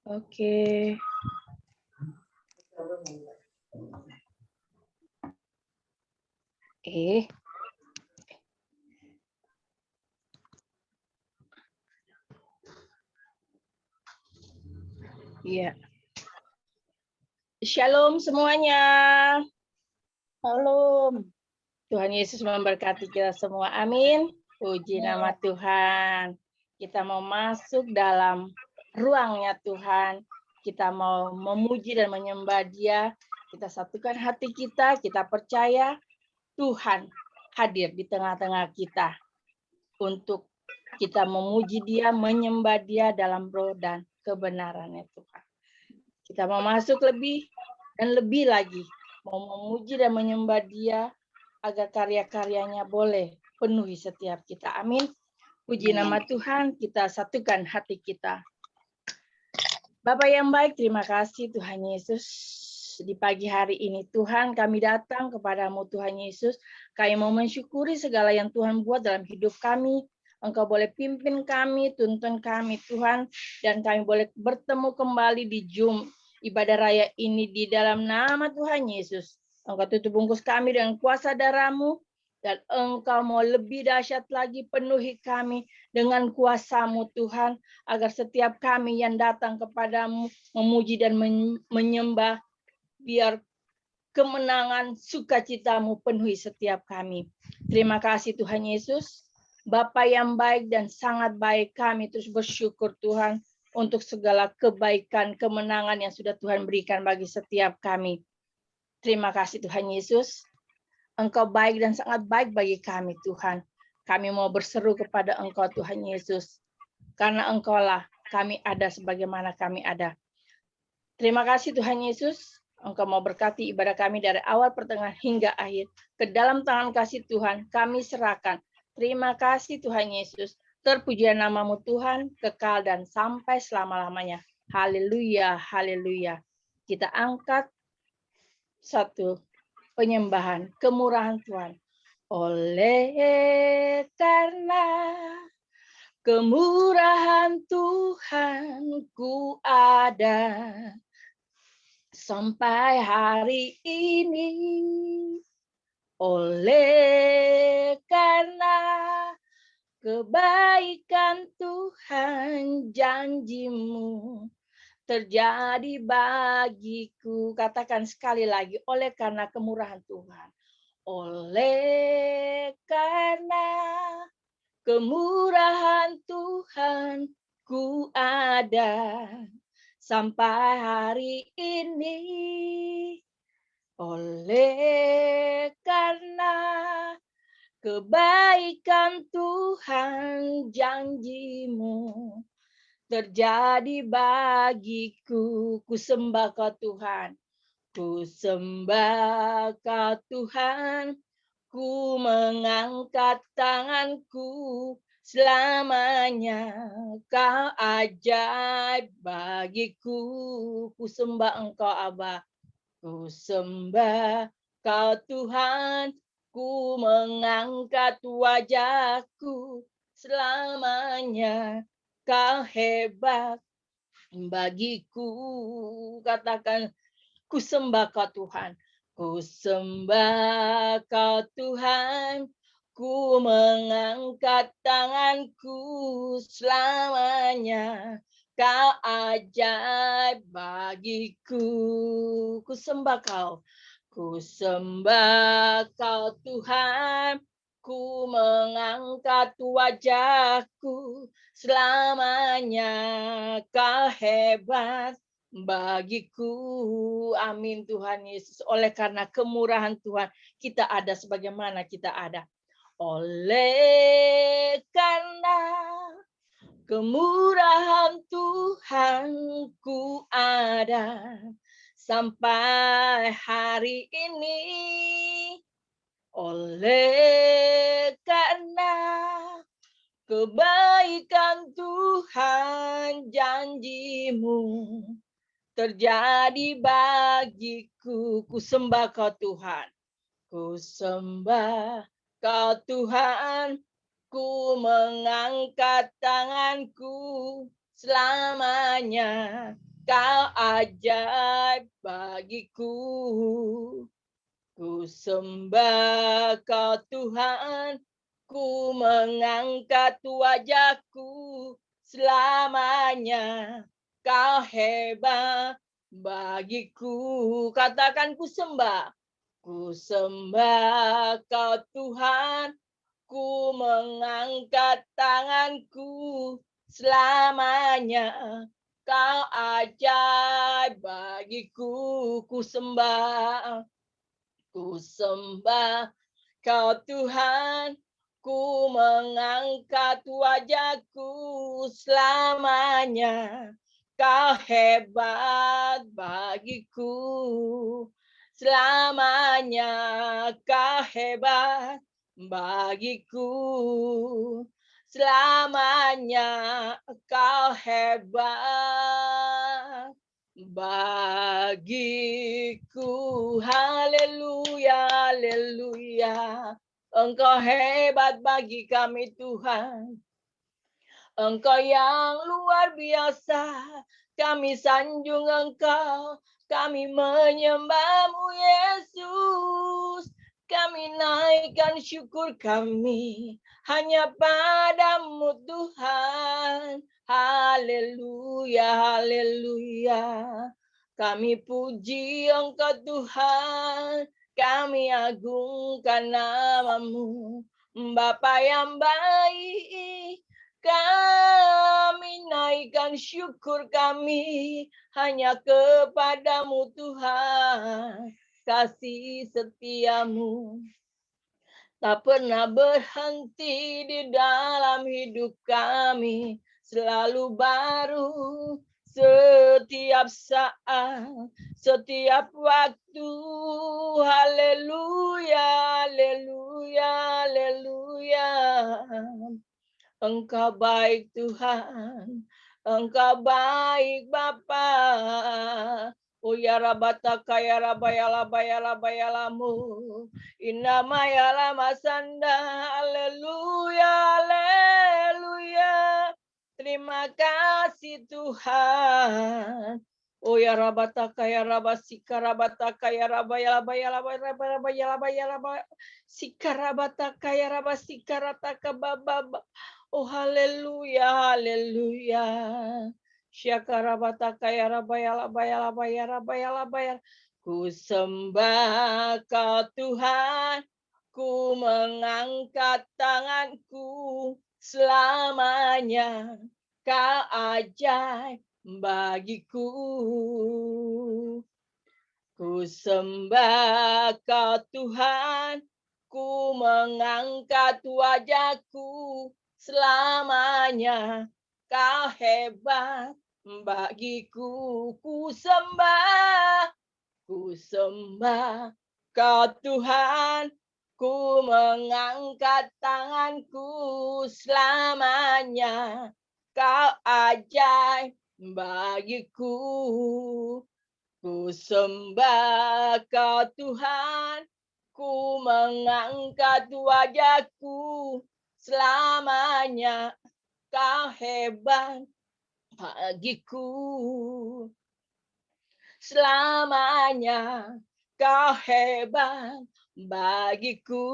Oke. Iya. Shalom semuanya. Shalom. Tuhan Yesus memberkati kita semua. Amin. Puji nama Tuhan. Kita mau masuk dalam ruangnya Tuhan. Kita mau memuji dan menyembah Dia. Kita satukan hati kita. Kita percaya Tuhan hadir di tengah-tengah kita untuk kita memuji Dia, menyembah Dia dalam roh dan kebenarannya Tuhan. Kita mau masuk lebih dan lebih lagi, mau memuji dan menyembah Dia agar karya-karyanya boleh penuhi setiap kita. Amin. Puji nama Tuhan, kita satukan hati kita. Bapak yang baik, terima kasih Tuhan Yesus. Di pagi hari ini Tuhan kami datang kepadamu Tuhan Yesus. Kami mau mensyukuri segala yang Tuhan buat dalam hidup kami. Engkau boleh pimpin kami, tuntun kami Tuhan. Dan kami boleh bertemu kembali di Zoom ibadah raya ini di dalam nama Tuhan Yesus. Engkau tutup bungkus kami dengan kuasa darah-Mu. Dan Engkau mau lebih dahsyat lagi penuhi kami dengan kuasa-Mu Tuhan. Agar setiap kami yang datang kepadamu memuji dan menyembah, biar kemenangan sukacita-Mu penuhi setiap kami. Terima kasih Tuhan Yesus. Bapa yang baik dan sangat baik, kami terus bersyukur Tuhan untuk segala kebaikan, kemenangan yang sudah Tuhan berikan bagi setiap kami. Terima kasih Tuhan Yesus. Engkau baik dan sangat baik bagi kami Tuhan. Kami mau berseru kepada Engkau Tuhan Yesus. Karena Engkaulah kami ada sebagaimana kami ada. Terima kasih Tuhan Yesus. Engkau mau berkati ibadah kami dari awal, pertengahan, hingga akhir. Ke dalam tangan kasih Tuhan kami serahkan. Terima kasih Tuhan Yesus. Terpujian nama-Mu Tuhan, kekal dan sampai selama-lamanya. Haleluya, haleluya. Kita angkat satu penyembahan, kemurahan Tuhan. Oleh karena kemurahan Tuhan ku ada sampai hari ini. Oleh karena kebaikan Tuhan, janji-Mu terjadi bagiku. Katakan sekali lagi, oleh karena kemurahan Tuhan. Oleh karena kemurahan Tuhan ku ada sampai hari ini. Oleh karena kebaikan Tuhan, janji-Mu terjadi bagiku. Ku sembah Kau Tuhan, ku sembah Kau Tuhan. Ku mengangkat tanganku, selamanya Kau ajaib bagiku. Ku sembah Engkau Aba, ku sembah Kau Tuhan. Ku mengangkat wajahku, selamanya Kau hebat bagiku. Katakan, ku sembah Kau Tuhan. Ku sembah Kau Tuhan, ku mengangkat tanganku, selamanya Kau ajaib bagiku. Ku sembah Kau, ku sembah Kau Tuhan, ku mengangkat wajahku, selamanya Kau hebat bagiku. Amin Tuhan Yesus. Oleh karena kemurahan Tuhan, kita ada sebagaimana kita ada. Oleh karena kemurahan Tuhan ku ada sampai hari ini. Oleh karena kebaikan Tuhan, janji-Mu terjadi bagiku. Ku sembah Kau Tuhan, ku sembah Kau Tuhan. Ku mengangkat tanganku, selamanya Kau ajaib bagiku. Ku sembah Kau Tuhan, ku mengangkat wajahku selamanya. Kau hebat bagiku. Katakan ku sembah. Ku sembah Kau Tuhan, ku mengangkat tanganku selamanya. Kau ajaib bagiku. Ku sembah Kau Tuhan, ku mengangkat wajahku selamanya. Kau hebat bagiku selamanya. Kau hebat bagiku selamanya. Kau hebat bagiku. Haleluya, haleluya. Engkau hebat bagi kami Tuhan. Engkau yang luar biasa. Kami sanjung Engkau. Kami menyembah-Mu Yesus. Kami naikkan syukur kami hanya padamu Tuhan. Haleluya, haleluya. Kami puji Engkau Tuhan. Kami agungkan nama-Mu. Bapa yang baik, kami naikkan syukur kami hanya kepadamu Tuhan. Kasih setiamu tak pernah berhenti di dalam hidup kami. Selalu baru setiap saat, setiap waktu. Haleluya, haleluya, haleluya. Engkau baik Tuhan, Engkau baik Bapa. Oh ya rabata kaya rabayala bayala bayalamu. Inamayala masanda. Haleluya, haleluya. Terima kasih Tuhan. Oh ya rabata kaya rabasika rabata kaya rabayala bayala bayala bayala sikarabata kaya rabasika rataka baba. Oh haleluya, haleluya. Syakarabata kaya rabayala bayala bayala bayala bayala. Ku sembah Kau Tuhan, ku mengangkat tanganku selamanya. Kau ajaib bagiku. Ku sembah Kau Tuhan, ku mengangkat wajahku selamanya. Kau hebat bagiku. Ku sembah Kau Tuhan, ku mengangkat tanganku selamanya. Kau ajaib bagiku. Ku sembah Kau Tuhan, ku mengangkat wajahku selamanya. Kau hebat bagiku. Selamanya Kau hebat bagiku.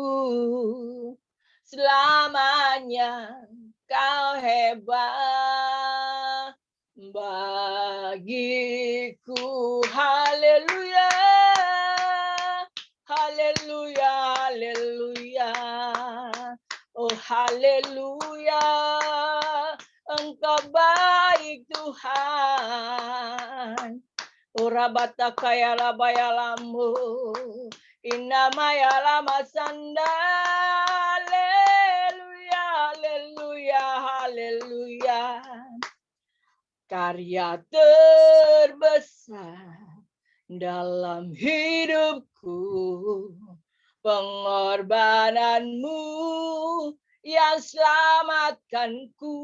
Selamanya Kau hebat bagiku. Haleluya, haleluya, haleluya. Oh haleluya, Engkau baik Tuhan. Ora bata kaya labayalamu, inamaya lama sanda. Haleluya, haleluya, haleluya. Karya terbesar dalam hidupku, pengorbananmu yang selamatkanku.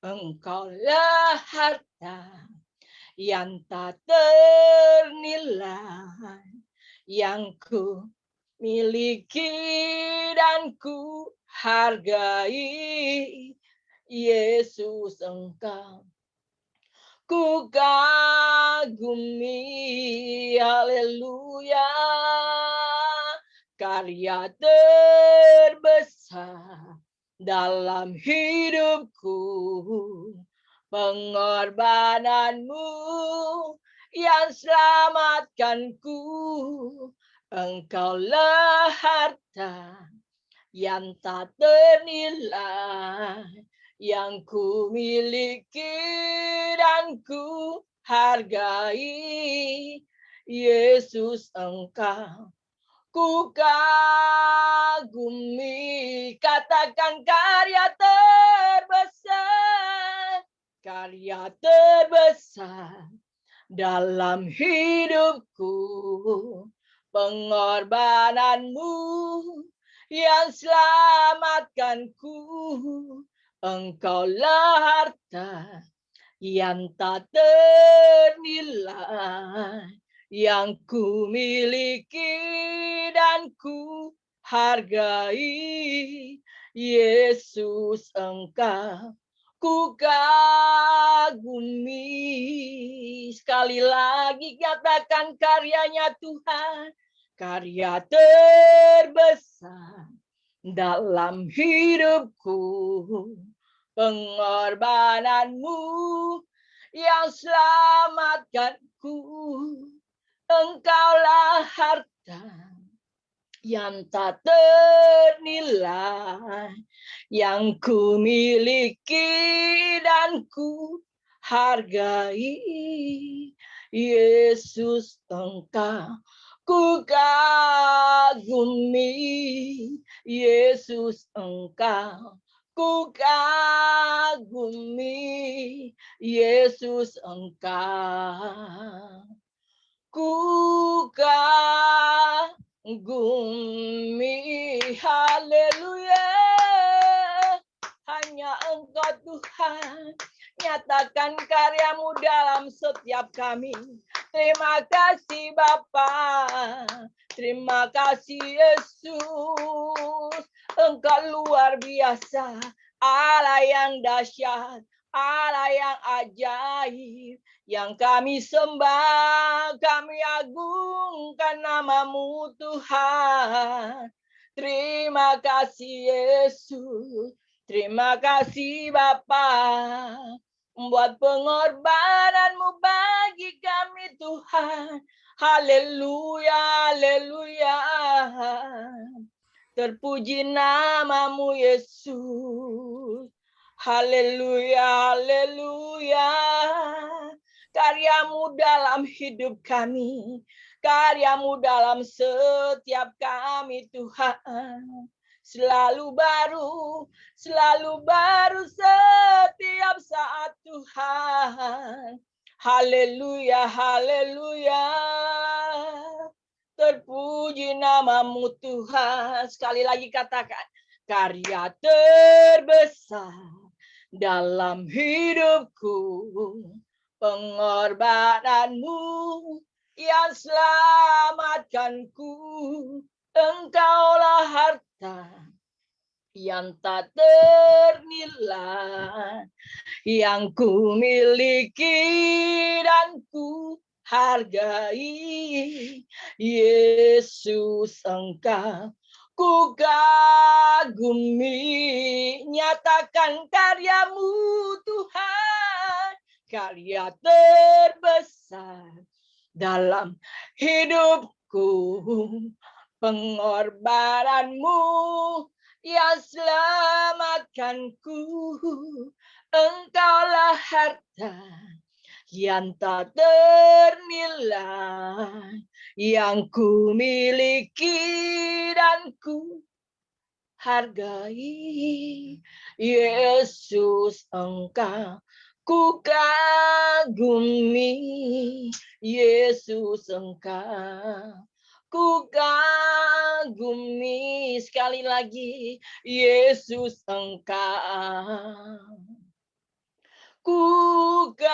Engkaulah harta yang tak ternilai, yang ku miliki dan ku hargai. Yesus, Engkau ku kagumi, haleluya, karya terbesar dalam hidupku, pengorbananmu yang selamatkanku, engkaulah harta yang tak ternilai, yang ku miliki dan ku hargai. Yesus, engkau ku kagumi, katakan karya terbesar dalam hidupku, pengorbananmu yang selamatkanku, engkaulah harta yang tak ternilai, yang ku miliki dan ku hargai. Yesus, engkau ku kagumi. Sekali lagi katakan karyanya Tuhan, karya terbesar dalam hidupku, pengorbananmu yang selamatkanku, engkaulah harta yang tak ternilai, yang ku miliki dan ku hargai. Yesus, engkau ku kagumi. Yesus, engkau ku kagumi. Yesus, engkau ku kagumi. Haleluya, hanya engkau Tuhan, nyatakan karyamu dalam setiap kami. Terima kasih Bapa, terima kasih Yesus, engkau luar biasa, Allah yang dahsyat, Allah yang ajaib, yang kami sembah, kami agungkan namamu Tuhan. Terima kasih Yesus, terima kasih Bapa, buat pengorbananmu bagi kami Tuhan. Haleluya, haleluya. Terpuji namamu Yesus. Haleluya, haleluya. Karyamu dalam hidup kami, karyamu dalam setiap kami Tuhan. Selalu baru setiap saat Tuhan. Haleluya, haleluya. Terpuji namamu Tuhan. Sekali lagi katakan, karya terbesar dalam hidupku, pengorbananmu yang selamatkanku, engkaulah harta yang tak ternilai, yang ku miliki dan ku hargai. Yesus, engkau ku kagumi, nyatakan karyamu Tuhan, karya terbesar dalam hidupku, pengorbananmu yang selamatkanku, engkaulah harta yang tak ternilai, yang ku miliki dan ku hargai. Yesus, engkau ku kagumi. Yesus, engkau ku kagumi. Sekali lagi, Yesus, engkau ku kagumi.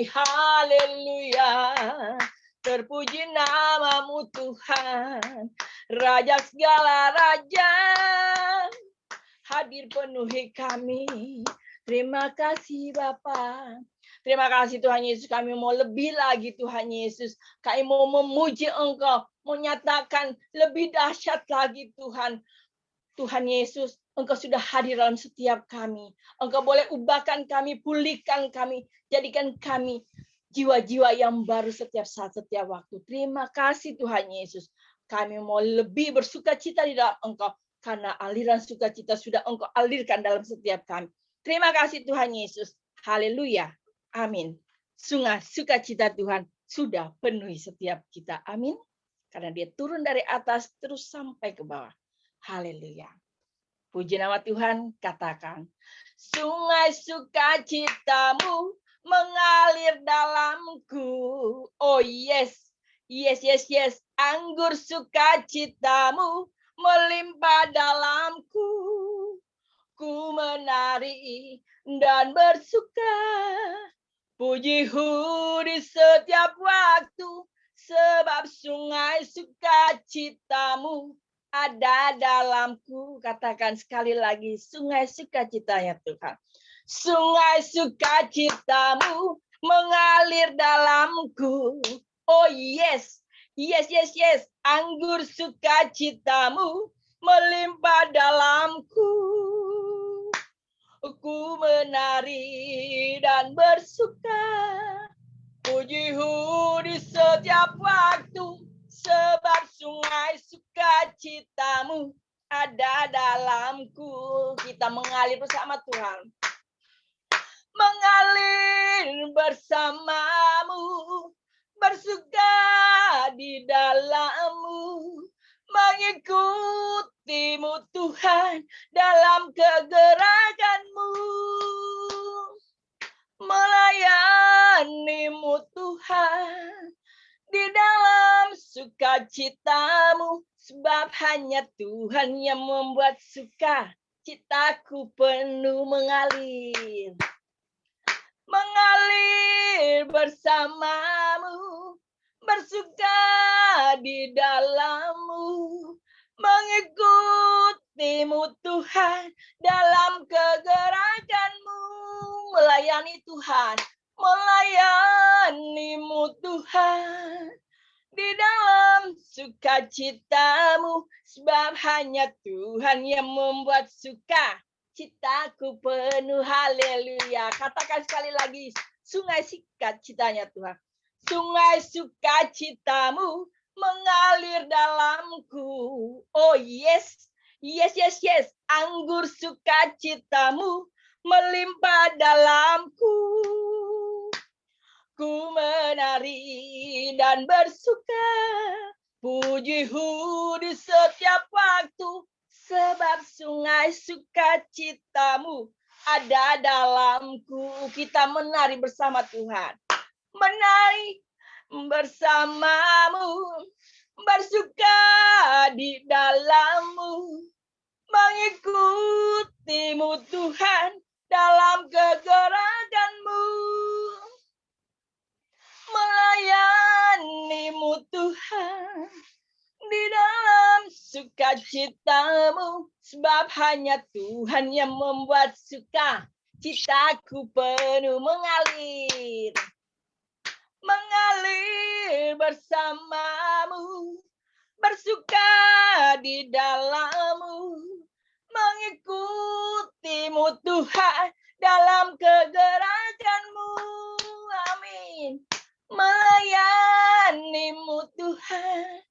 Haleluya, terpuji namamu Tuhan, Raja segala raja, hadir penuhi kami. Terima kasih Bapa. Terima kasih Tuhan Yesus, kami mau lebih lagi Tuhan Yesus. Kami mau memuji Engkau, menyatakan lebih dahsyat lagi Tuhan. Tuhan Yesus, Engkau sudah hadir dalam setiap kami. Engkau boleh ubahkan kami, pulihkan kami, jadikan kami jiwa-jiwa yang baru setiap saat, setiap waktu. Terima kasih Tuhan Yesus. Kami mau lebih bersukacita di dalam Engkau, karena aliran sukacita sudah Engkau alirkan dalam setiap kami. Terima kasih Tuhan Yesus. Haleluya. Amin. Sungai sukacita Tuhan sudah penuhi setiap kita. Amin. Karena dia turun dari atas terus sampai ke bawah. Haleluya. Puji nama Tuhan, katakan. Sungai sukacitamu mengalir dalamku. Oh yes. Yes, yes, yes. Anggur sukacitamu melimpah dalamku. Ku menari dan bersuka, puji-hu di setiap waktu, sebab sungai sukacitamu ada dalamku. Katakan sekali lagi, sungai sukacitanya Tuhan. Sungai sukacitamu mengalir dalamku. Oh yes, yes, yes, yes. Anggur sukacitamu melimpah dalamku. Ku menari dan bersuka, puji-hu di setiap waktu, sebab sungai sukacitamu ada dalamku. Kita mengalir bersama Tuhan. Mengalir bersamamu, bersuka di dalammu, mengikutimu Tuhan dalam kegerakanmu, melayanimu Tuhan di dalam sukacitamu, sebab hanya Tuhan yang membuat suka citaku penuh mengalir. Mengalir bersamamu, bersuka di dalammu, mengikutimu Tuhan dalam kegerakanmu, melayani Tuhan, melayanimu Tuhan di dalam sukacitamu, sebab hanya Tuhan yang membuat suka citaku penuh. Haleluya. Katakan sekali lagi, sungai sukacitanya Tuhan. Sungai sukacitamu mengalir dalamku. Oh yes, yes, yes, yes. Anggur sukacitamu melimpah dalamku. Ku menari dan bersuka, puji-hu di setiap waktu, sebab sungai sukacitamu ada dalamku. Kita menari bersama Tuhan. Menari bersamamu, bersuka di dalammu, mengikutimu Tuhan dalam kegerakanmu, melayanimu Tuhan di dalam sukacitamu, sebab hanya Tuhan yang membuat suka citaku penuh mengalir. Mengalir bersamamu, bersuka di dalammu, mengikutimu Tuhan dalam kegerakanmu. Amin. Melayanimu Tuhan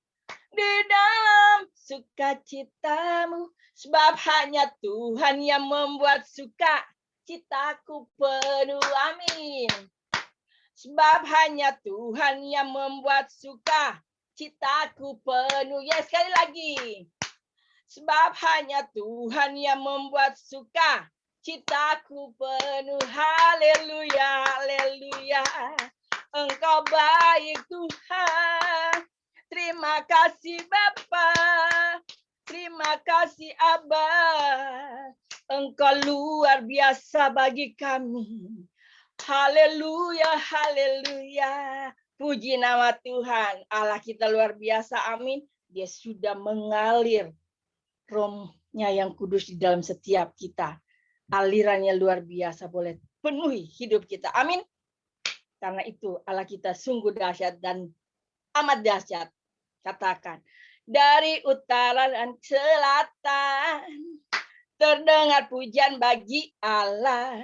di dalam sukacitamu, sebab hanya Tuhan yang membuat suka citaku penuh. Amin. Sebab hanya Tuhan yang membuat suka citaku penuh. Ya, sekali lagi. Sebab hanya Tuhan yang membuat suka citaku penuh. Haleluya, haleluya. Engkau baik Tuhan. Terima kasih Bapa. Terima kasih Abba. Engkau luar biasa bagi kami. Haleluya, haleluya. Puji nama Tuhan. Allah kita luar biasa, amin. Dia sudah mengalir rohnya yang kudus di dalam setiap kita. alirannya luar biasa boleh penuhi hidup kita. Amin. Karena itu Allah kita sungguh dahsyat dan amat dahsyat. Katakan, dari utara dan selatan terdengar pujian bagi Allah.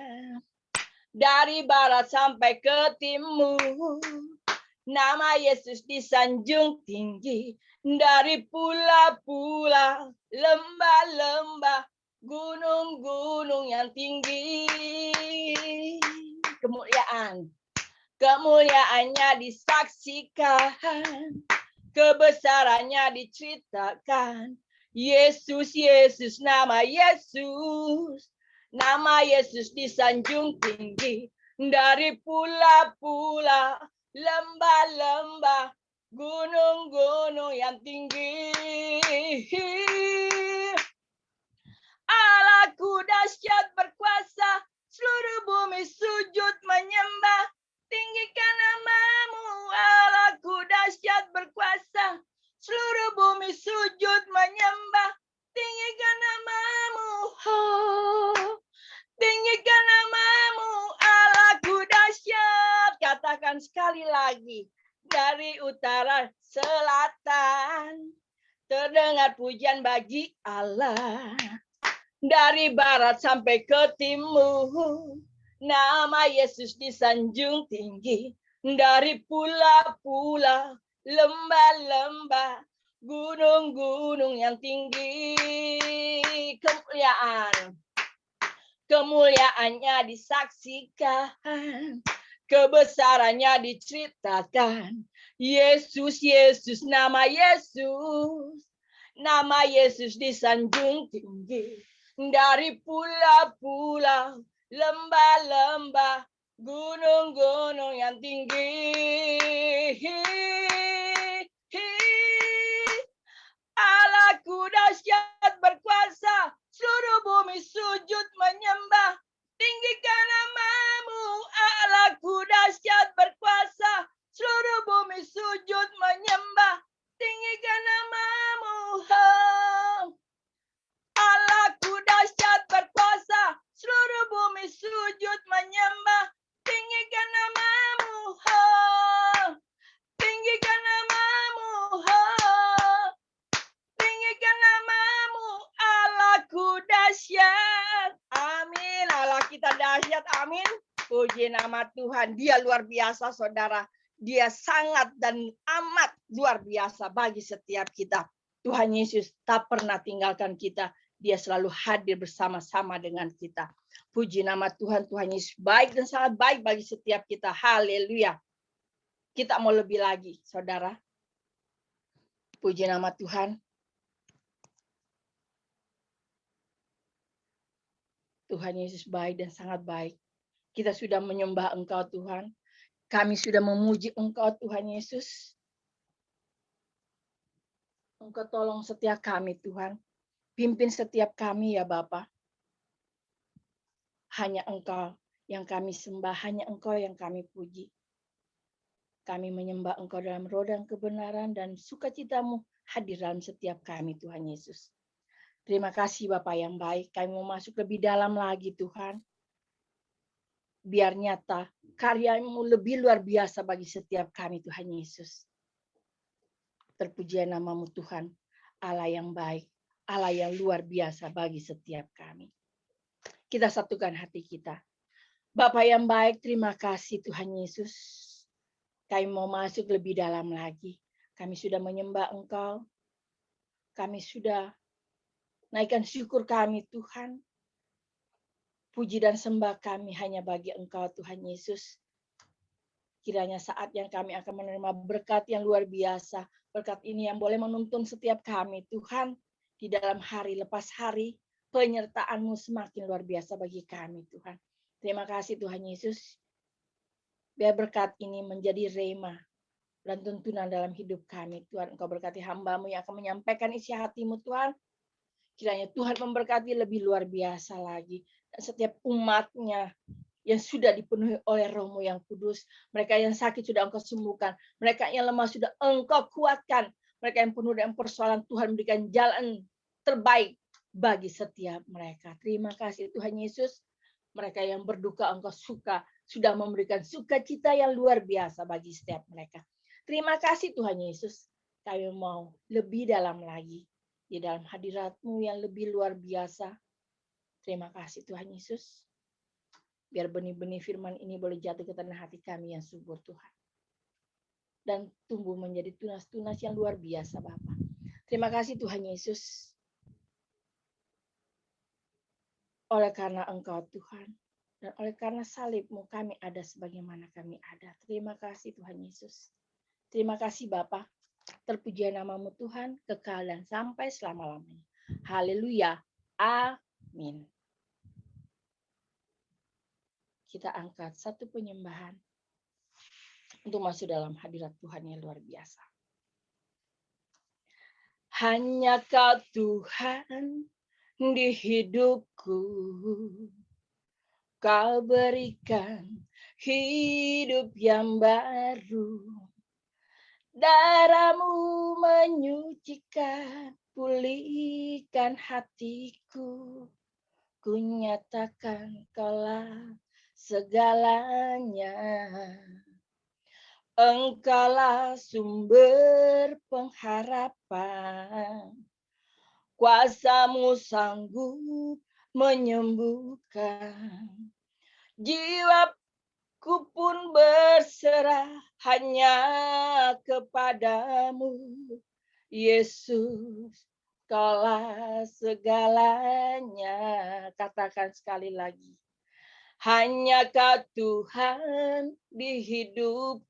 Dari barat sampai ke timur, nama Yesus disanjung tinggi. Dari pula-pula, lembah-lembah, gunung-gunung yang tinggi. Kemuliaannya disaksikan, kebesarannya diceritakan. Yesus, Yesus, nama Yesus. Nama Yesus disanjung tinggi. Dari pula-pula, lembah-lembah, gunung-gunung yang tinggi. Allahku dahsyat berkuasa, seluruh bumi sujud menyembah. Tinggikan namamu, Allahku dahsyat berkuasa, seluruh bumi sujud menyembah. Tinggikan namamu, oh. Tinggikan namamu, Allahku dahsyat. Katakan sekali lagi, dari utara selatan terdengar pujian bagi Allah. Dari barat sampai ke timur, nama Yesus disanjung tinggi. Dari pula-pula, lembah-lembah, gunung-gunung yang tinggi. Kemuliaannya disaksikan, kebesarannya diceritakan. Yesus, Yesus, nama Yesus. Nama Yesus disanjung tinggi. Dari pula-pula, lembah-lembah, gunung-gunung yang tinggi. Allahku dahsyat berkuasa, seluruh bumi sujud menyembah. Tinggikan namamu, Allahku dahsyat berkuasa, seluruh bumi sujud menyembah. Tinggikan namamu, Allahku dahsyat berkuasa, seluruh bumi sujud menyembah. Tinggikan namamu, tinggikan namamu, tinggikan namamu, Allahku dahsyat. Amin. Allah kita dahsyat. Amin. Puji nama Tuhan. Dia luar biasa, saudara. Dia sangat dan amat luar biasa bagi setiap kita. Tuhan Yesus tak pernah tinggalkan kita. Dia selalu hadir bersama-sama dengan kita. Puji nama Tuhan. Tuhan Yesus baik dan sangat baik bagi setiap kita. Haleluya. Kita mau lebih lagi, saudara. Puji nama Tuhan. Tuhan Yesus baik dan sangat baik. Kita sudah menyembah Engkau, Tuhan. Kami sudah memuji Engkau, Tuhan Yesus. Engkau tolong setiap kami, Tuhan. Pimpin setiap kami, ya Bapa. Hanya Engkau yang kami sembah, hanya Engkau yang kami puji. Kami menyembah Engkau dalam roh dan kebenaran dan sukacitamu hadir dalam setiap kami, Tuhan Yesus. Terima kasih Bapa yang baik. Kami mau masuk lebih dalam lagi, Tuhan. Biar nyata karya-Mu lebih luar biasa bagi setiap kami, Tuhan Yesus. Terpujian nama-Mu, Tuhan, Allah yang baik, Allah yang luar biasa bagi setiap kami. Kita satukan hati kita. Bapa yang baik, terima kasih Tuhan Yesus. Kami mau masuk lebih dalam lagi. Kami sudah menyembah Engkau. Kami sudah naikkan syukur kami, Tuhan. Puji dan sembah kami hanya bagi Engkau, Tuhan Yesus. Kiranya saat yang kami akan menerima berkat yang luar biasa. Berkat ini yang boleh menuntun setiap kami, Tuhan. Di dalam hari lepas hari, penyertaan-Mu semakin luar biasa bagi kami, Tuhan. Terima kasih, Tuhan Yesus. Biar berkat ini menjadi rema dan tuntunan dalam hidup kami. Tuhan, Engkau berkati hamba-Mu yang akan menyampaikan isi hati-Mu, Tuhan. Kiranya Tuhan memberkati lebih luar biasa lagi. Dan setiap umat-Nya yang sudah dipenuhi oleh Roh-Mu yang kudus. Mereka yang sakit sudah Engkau sembuhkan. Mereka yang lemah sudah Engkau kuatkan. Mereka yang penuh dengan persoalan, Tuhan berikan jalan terbaik bagi setiap mereka. Terima kasih Tuhan Yesus. Mereka yang berduka Engkau sudah memberikan sukacita yang luar biasa bagi setiap mereka. Terima kasih Tuhan Yesus. Kami mau lebih dalam lagi di dalam hadirat-Mu yang lebih luar biasa. Terima kasih Tuhan Yesus. Biar benih-benih firman ini boleh jatuh ke tanah hati kami yang subur Tuhan. Dan tumbuh menjadi tunas-tunas yang luar biasa Bapa. Terima kasih Tuhan Yesus. Oleh karena Engkau Tuhan, dan oleh karena salib-Mu kami ada sebagaimana kami ada. Terima kasih Tuhan Yesus. Terima kasih Bapa. Terpuji nama-Mu Tuhan, kekal dan sampai selama-lamanya. Haleluya. Amin. Kita angkat satu penyembahan untuk masuk dalam hadirat Tuhan yang luar biasa. Hanya Kau Tuhan di hidupku, Kau berikan hidup yang baru. Darah-Mu menyucikan, pulihkan hatiku. Ku nyatakan Kaulah segalanya. Engkaulah sumber pengharapan. Kuasa-Mu sanggup menyembuhkan. Jiwaku pun berserah hanya kepadamu. Yesus, Kaulah segalanya. Katakan sekali lagi. Hanya Kau Tuhan di hidupku.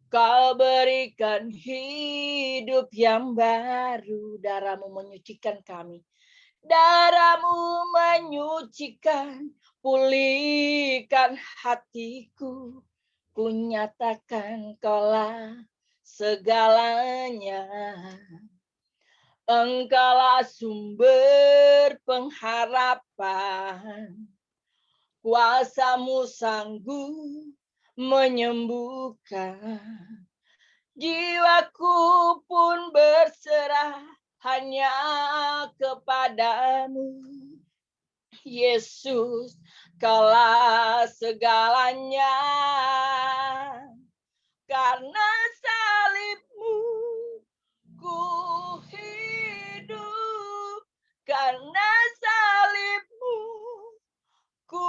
Kau berikan hidup yang baru. Darah-Mu menyucikan kami. Darah-Mu menyucikan, pulihkan hatiku. Ku nyatakan Kaulah segalanya. Engkaulah sumber pengharapan. Kuasa-Mu sanggup menyembuhkan. Jiwaku pun berserah hanya kepadamu. Yesus, Kaulah segalanya. Karena salib-Mu ku hidup. Karena salib-Mu ku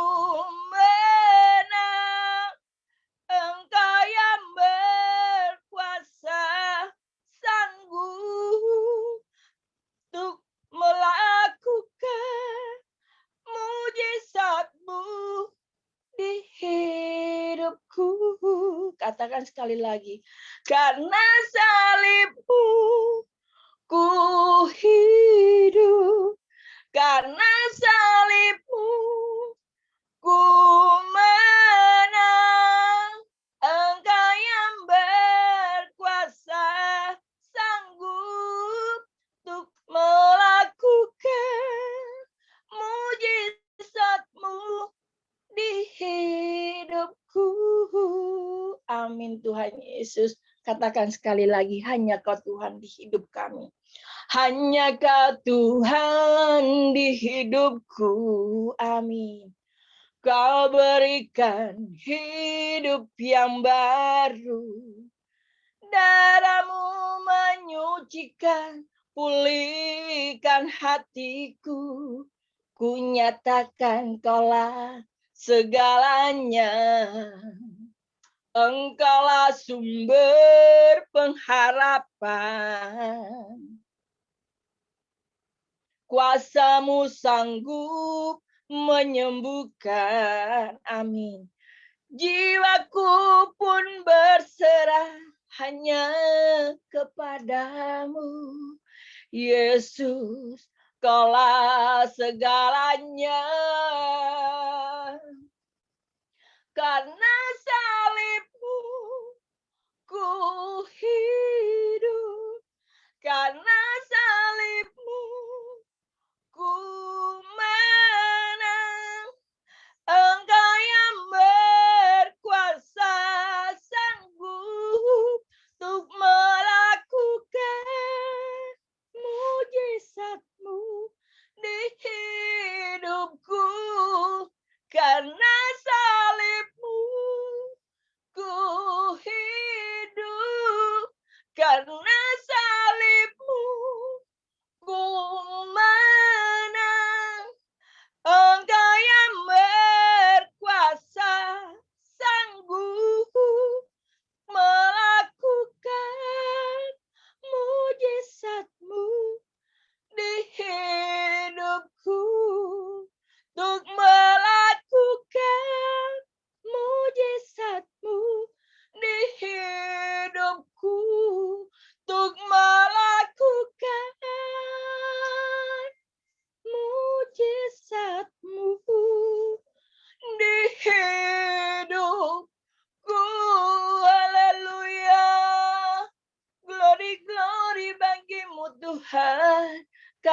menang. Engkau yang berkuasa sanggup untuk melakukan mujizat-Mu di hidupku. Katakan sekali lagi. Karena salib-Mu ku hidup. Karena salib-Mu ku menang. Engkau yang berkuasa sanggup untuk melakukan mujizat-Mu di hidupku. Amin Tuhan Yesus. Katakan sekali lagi, hanya Kau Tuhan di hidup kami. Hanya Kau Tuhan di hidupku. Amin. Kau berikan hidup yang baru. Darah-Mu menyucikan, pulihkan hatiku. Ku nyatakan Kaulah segalanya. Engkaulah sumber pengharapan. Kuasa-Mu sanggup menyembuhkan. Amin. Jiwaku pun berserah hanya kepadamu. Yesus, Kaulah segalanya. Karena salib-Mu ku hidup. Karena salib-Mu ku menang. Engkau yang berkuasa sanggup untuk melakukan mujizat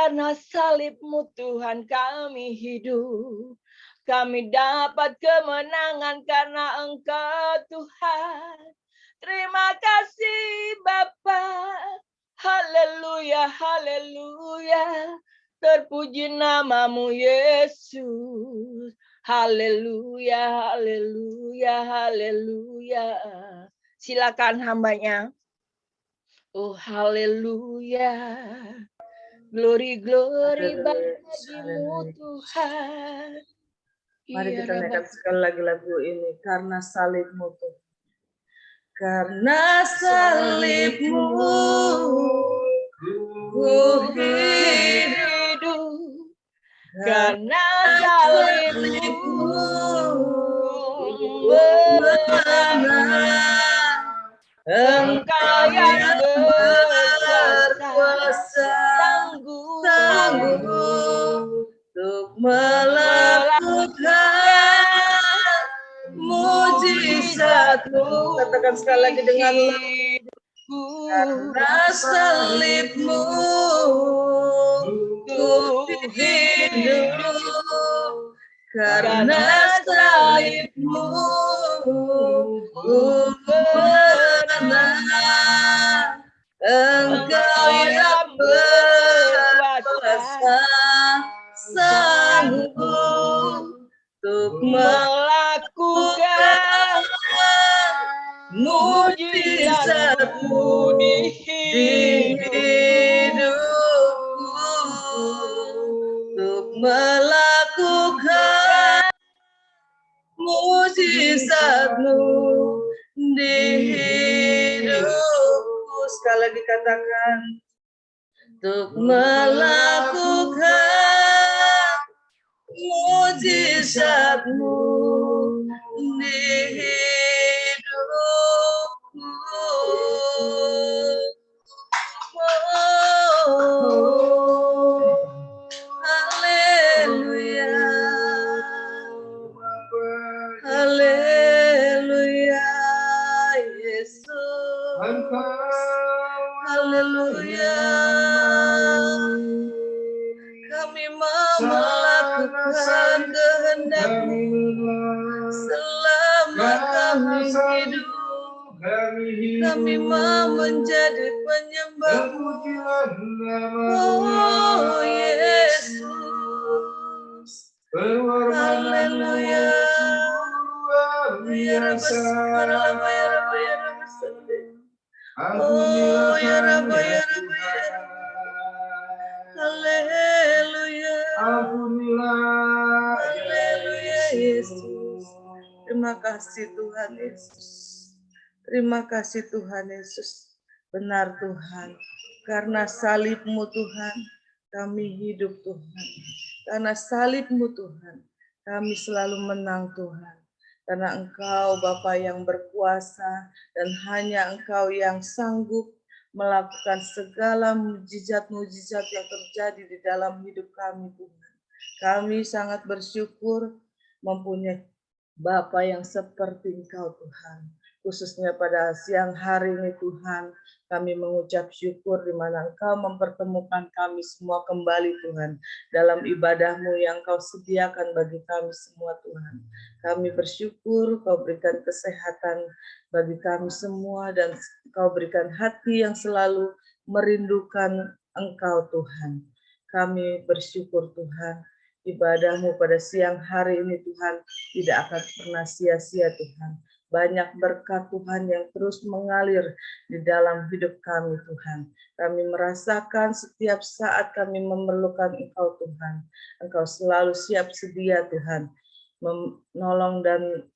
karena salib-Mu Tuhan kami hidup. Kami dapat kemenangan karena Engkau Tuhan. Terima kasih Bapa. Haleluya, haleluya. Terpuji namamu Yesus. Haleluya, haleluya, haleluya. Silakan hambanya. Oh haleluya. Glory, glory bagimu Tuhan. Mari kita naikkan sekali lagi lagu ini, karena salib-Mu Tuhan. Karena salib-Mu ku hidup, karena salib-Mu menang. Engkau yang berkuasa, sanggup untuk melakukan mujizat-Mu. Katakan sekali lagi dengan karena salib-Mu ku hidup, karena salib-Mu ku menang. Engkau yang berkuasa, sanggup untuk melakukan mujizat-Mu di hidupku, untuk melakukan mujizat-Mu di hidupku. Sekali lagi katakan, untuk melakukan mujizat-Mu di hidupku. Haleluya, haleluya, Yesus. Haleluya. Kami mau melakukan kehendak-Mu selama kami hidup. Kami mau menjadi penyembah-Mu. Oh Yesus. Haleluya. Ya Rabbi, oh ya Rabbi, ya Rabbi, ya Rabbi. Haleluya. Haleluya Yesus. Terima kasih Tuhan Yesus. Terima kasih Tuhan Yesus. Benar Tuhan. Karena salib-Mu Tuhan, kami hidup Tuhan. Karena salib-Mu Tuhan, kami selalu menang Tuhan. Karena Engkau Bapa yang berkuasa dan hanya Engkau yang sanggup melakukan segala mujizat-mujizat yang terjadi di dalam hidup kami Tuhan. Kami sangat bersyukur mempunyai Bapa yang seperti Engkau Tuhan. Khususnya pada siang hari ini Tuhan, kami mengucap syukur di mana Engkau mempertemukan kami semua kembali Tuhan. Dalam ibadah-Mu yang Kau sediakan bagi kami semua Tuhan. Kami bersyukur Kau berikan kesehatan bagi kami semua dan Kau berikan hati yang selalu merindukan Engkau Tuhan. Kami bersyukur Tuhan. Ibadah-Mu pada siang hari ini Tuhan tidak akan pernah sia-sia Tuhan. Banyak berkat Tuhan yang terus mengalir di dalam hidup kami Tuhan. Kami merasakan setiap saat kami memerlukan Engkau Tuhan. Engkau selalu siap sedia Tuhan. Menolong dan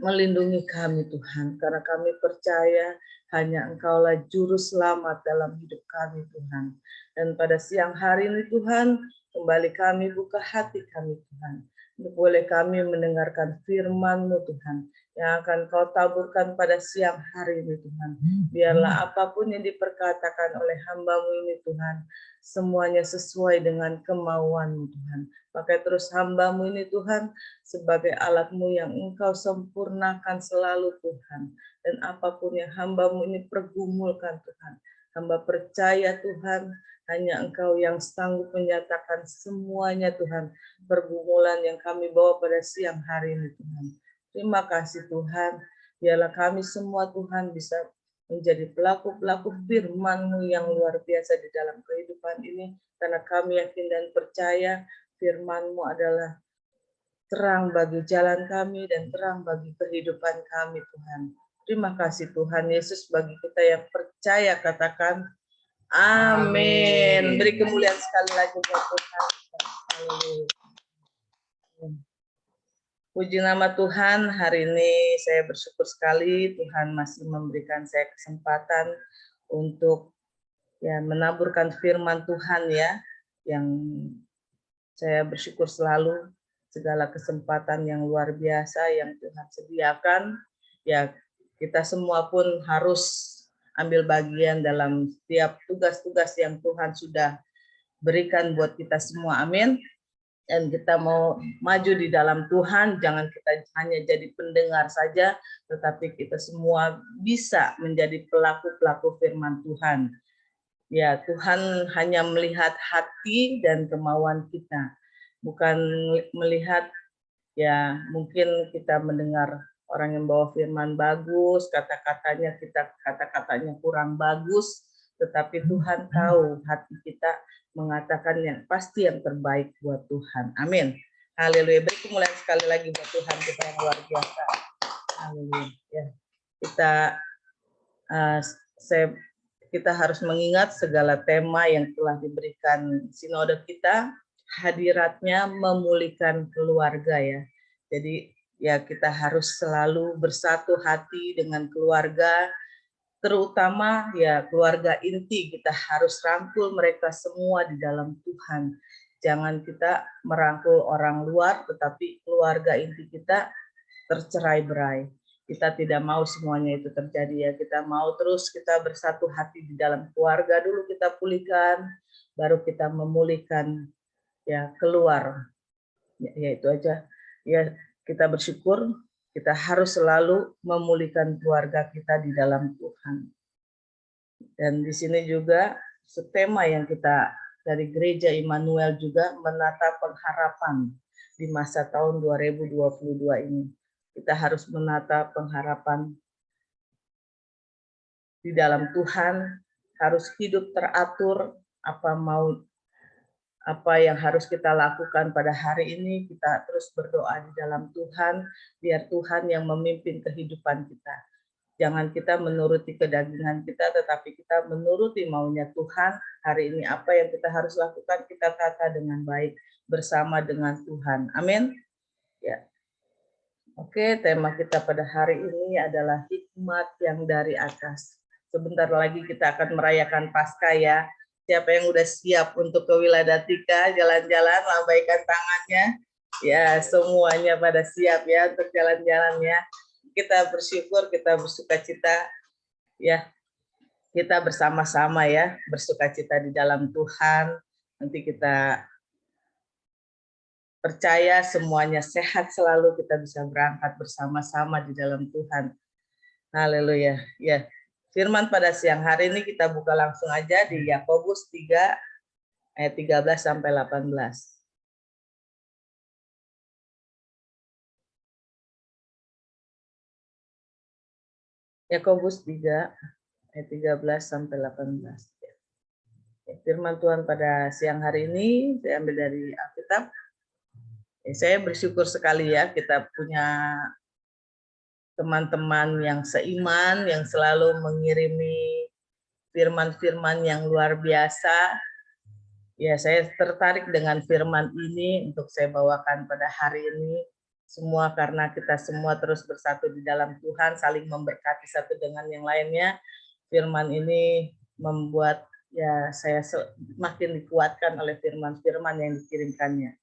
melindungi kami Tuhan. Karena kami percaya hanya Engkaulah juru selamat dalam hidup kami Tuhan. Dan pada siang hari ini Tuhan, kembali kami buka hati kami Tuhan. Boleh kami mendengarkan firman-Mu Tuhan, yang akan Kau taburkan pada siang hari ini Tuhan. Biarlah apapun yang diperkatakan oleh hamba-Mu ini Tuhan, semuanya sesuai dengan kemauan-Mu Tuhan. Pakai terus hamba-Mu ini Tuhan, sebagai alat-Mu yang Engkau sempurnakan selalu Tuhan. Dan apapun yang hamba-Mu ini pergumulkan Tuhan, Hamba percaya Tuhan, hanya Engkau yang sanggup menyatakan semuanya Tuhan, pergumulan yang kami bawa pada siang hari ini Tuhan. Terima kasih Tuhan, biarlah kami semua Tuhan bisa menjadi pelaku-pelaku firman-Mu yang luar biasa di dalam kehidupan ini, karena kami yakin dan percaya firman-Mu adalah terang bagi jalan kami dan terang bagi kehidupan kami Tuhan. Terima kasih Tuhan Yesus, bagi kita yang percaya katakan amin. Beri kemuliaan sekali lagi buat Tuhan. Puji nama Tuhan, hari ini saya bersyukur sekali Tuhan masih memberikan saya kesempatan untuk menaburkan firman Tuhan yang saya bersyukur selalu segala kesempatan yang luar biasa yang Tuhan sediakan. Kita semua pun harus ambil bagian dalam setiap tugas-tugas yang Tuhan sudah berikan buat kita semua. Amin. Dan kita mau maju di dalam Tuhan, jangan kita hanya jadi pendengar saja, tetapi kita semua bisa menjadi pelaku-pelaku firman Tuhan. Ya, Tuhan hanya melihat hati dan kemauan kita, bukan melihat mungkin kita mendengar orang yang bawa firman bagus, kata-katanya kurang bagus, tetapi Tuhan tahu hati kita mengatakan yang pasti yang terbaik buat Tuhan. Amin. Haleluya. Beri kemuliaan sekali lagi buat Tuhan kita yang luar biasa. Haleluya. Kita harus mengingat segala tema yang telah diberikan sinode kita, hadiratnya memulihkan keluarga ya. Jadi kita harus selalu bersatu hati dengan keluarga, terutama keluarga inti. Kita harus rangkul mereka semua di dalam Tuhan. Jangan kita merangkul orang luar, tetapi keluarga inti kita tercerai-berai. Kita tidak mau semuanya itu terjadi ya. Kita mau terus kita bersatu hati di dalam keluarga dulu, kita pulihkan, baru kita memulihkan keluar. Ya itu aja. Ya, kita bersyukur. Kita harus selalu memulihkan keluarga kita di dalam Tuhan. Dan di sini juga tema yang kita dari Gereja Immanuel juga menata pengharapan di masa tahun 2022 ini. Kita harus menata pengharapan di dalam Tuhan, harus hidup teratur, apa yang harus kita lakukan pada hari ini, kita terus berdoa di dalam Tuhan, biar Tuhan yang memimpin kehidupan kita. Jangan kita menuruti kedagingan kita, tetapi kita menuruti maunya Tuhan. Hari ini apa yang kita harus lakukan, kita tata dengan baik bersama dengan Tuhan. Amin. Ya. Oke, tema kita pada hari ini adalah hikmat yang dari atas. Sebentar lagi kita akan merayakan Paskah ya. Siapa yang udah siap untuk ke Wiladatika, jalan-jalan, lambaikan tangannya. Ya, semuanya pada siap ya untuk jalan-jalan ya. Kita bersyukur, kita bersukacita ya. Kita bersama-sama ya, bersukacita di dalam Tuhan. Nanti kita percaya semuanya sehat selalu, kita bisa berangkat bersama-sama di dalam Tuhan. Haleluya. Ya. Firman pada siang hari ini kita buka langsung aja di Yakobus 3 ayat 13 sampai 18. Yakobus 3 ayat 13 sampai 18. Firman Tuhan pada siang hari ini saya ambil dari Alkitab. Saya bersyukur sekali ya kita punya teman-teman yang seiman, yang selalu mengirimi firman-firman yang luar biasa. Ya, saya tertarik dengan firman ini untuk saya bawakan pada hari ini. Semua karena kita semua terus bersatu di dalam Tuhan, saling memberkati satu dengan yang lainnya. Firman ini membuat saya makin dikuatkan oleh firman-firman yang dikirimkannya.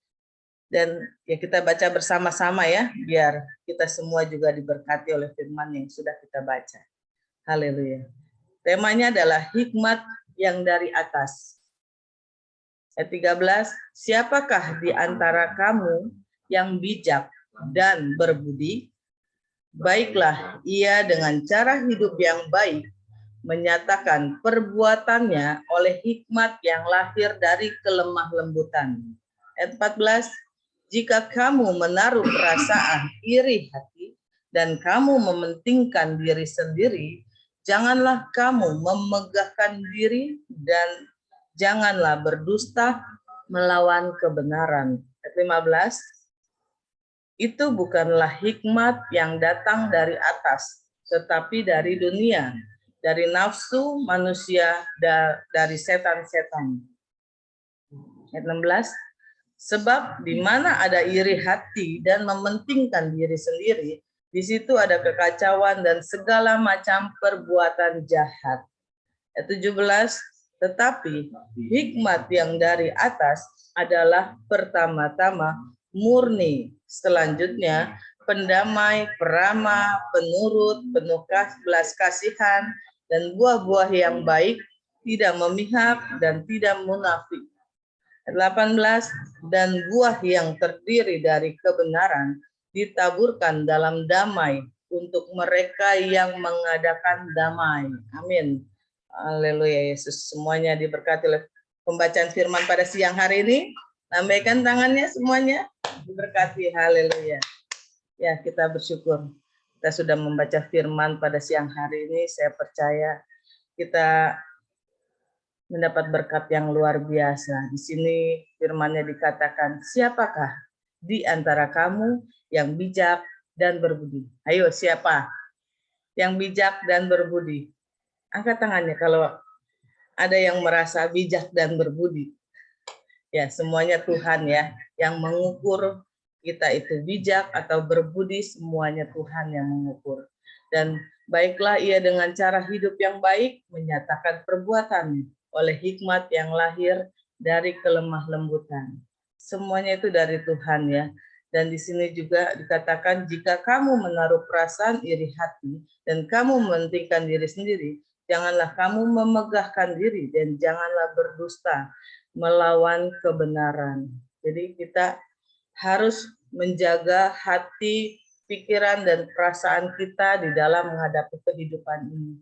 Dan kita baca bersama-sama ya, biar kita semua juga diberkati oleh firman yang sudah kita baca. Haleluya. Temanya adalah hikmat yang dari atas. Ayat 13, siapakah di antara kamu yang bijak dan berbudi? Baiklah ia dengan cara hidup yang baik menyatakan perbuatannya oleh hikmat yang lahir dari kelemah lembutan. Ayat 14, jika kamu menaruh perasaan iri hati dan kamu mementingkan diri sendiri, janganlah kamu memegahkan diri dan janganlah berdusta melawan kebenaran. Ayat 15, itu bukanlah hikmat yang datang dari atas, tetapi dari dunia, dari nafsu manusia, dari setan-setan. Ayat 16, sebab di mana ada iri hati dan mementingkan diri sendiri, di situ ada kekacauan dan segala macam perbuatan jahat. Ayat 17, tetapi hikmat yang dari atas adalah pertama-tama murni, selanjutnya pendamai, peramah, penurut, penuh belas kasihan, dan buah-buah yang baik, tidak memihak dan tidak munafik. 18, dan buah yang terdiri dari kebenaran ditaburkan dalam damai untuk mereka yang mengadakan damai. Amin. Haleluya Yesus. Semuanya diberkati oleh pembacaan firman pada siang hari ini. Lambaikan tangannya semuanya. Diberkati. Haleluya. Ya, kita bersyukur. Kita sudah membaca firman pada siang hari ini. Saya percaya kita mendapat berkat yang luar biasa. Di sini firman-Nya dikatakan, siapakah di antara kamu yang bijak dan berbudi? Ayo, siapa yang bijak dan berbudi? Angkat tangannya kalau ada yang merasa bijak dan berbudi. Ya, semuanya Tuhan ya, yang mengukur kita itu bijak atau berbudi, semuanya Tuhan yang mengukur. Dan baiklah ia dengan cara hidup yang baik, menyatakan perbuatannya oleh hikmat yang lahir dari kelemah lembutan. Semuanya itu dari Tuhan ya. Dan di sini juga dikatakan, jika kamu menaruh perasaan iri hati dan kamu mementingkan diri sendiri, janganlah kamu memegahkan diri dan janganlah berdusta melawan kebenaran. Jadi kita harus menjaga hati, pikiran, dan perasaan kita di dalam menghadapi kehidupan ini.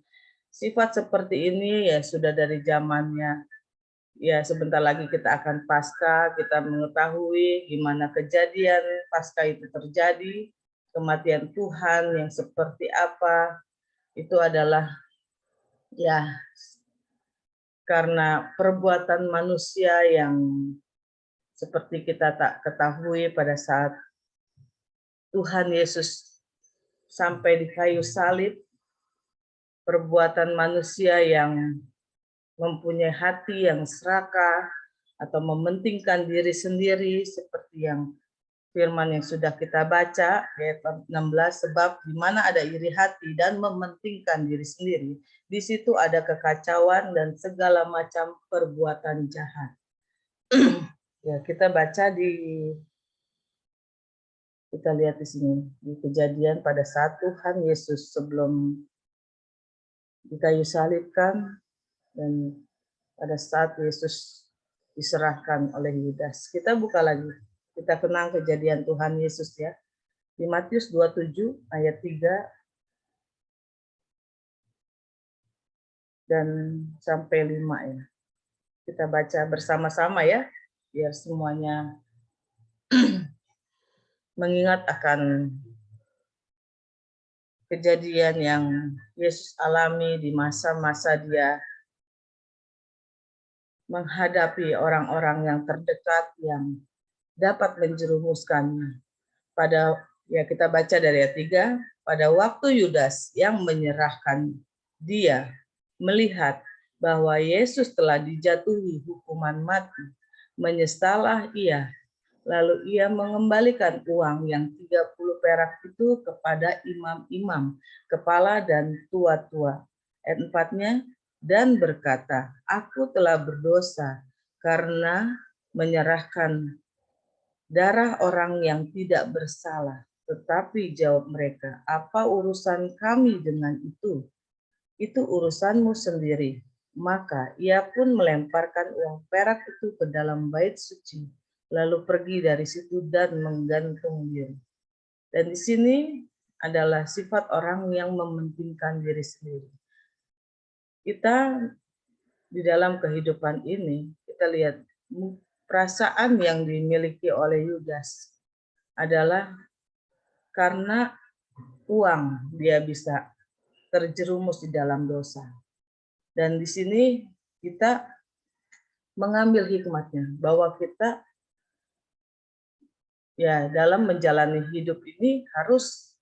Sifat seperti ini ya sudah dari zamannya. Ya sebentar lagi kita akan Paskah, kita mengetahui gimana kejadian Paskah itu terjadi, kematian Tuhan yang seperti apa, itu adalah ya karena perbuatan manusia yang seperti kita tak ketahui pada saat Tuhan Yesus sampai di kayu salib, perbuatan manusia yang mempunyai hati yang serakah atau mementingkan diri sendiri seperti yang firman yang sudah kita baca ayat 16, sebab di mana ada iri hati dan mementingkan diri sendiri, di situ ada kekacauan dan segala macam perbuatan jahat. Ya, kita baca kita lihat di sini di kejadian pada saat Tuhan Yesus sebelum di kayu salibkan dan pada saat Yesus diserahkan oleh Yudas. Kita buka lagi. Kita kenang kejadian Tuhan Yesus ya. Di Matius 27 ayat 3 dan sampai 5 ya. Kita baca bersama-sama ya, biar semuanya mengingat akan kejadian yang Yesus alami di masa-masa dia menghadapi orang-orang yang terdekat yang dapat menjerumuskannya. Pada ya kita baca dari ayat 3, pada waktu Yudas yang menyerahkan dia melihat bahwa Yesus telah dijatuhi hukuman mati, menyesallah ia. Lalu ia mengembalikan uang yang 30 perak itu kepada imam-imam, kepala dan tua-tua. Ayat 4-nya, dan berkata, aku telah berdosa karena menyerahkan darah orang yang tidak bersalah. Tetapi jawab mereka, apa urusan kami dengan itu? Itu urusanmu sendiri. Maka ia pun melemparkan uang perak itu ke dalam bait suci, lalu pergi dari situ dan menggantung diri. Dan di sini adalah sifat orang yang mementingkan diri sendiri. kita di dalam kehidupan ini, kita lihat perasaan yang dimiliki oleh Yudas adalah karena uang dia bisa terjerumus di dalam dosa. Dan di sini kita mengambil hikmatnya bahwa kita ya dalam menjalani hidup ini harus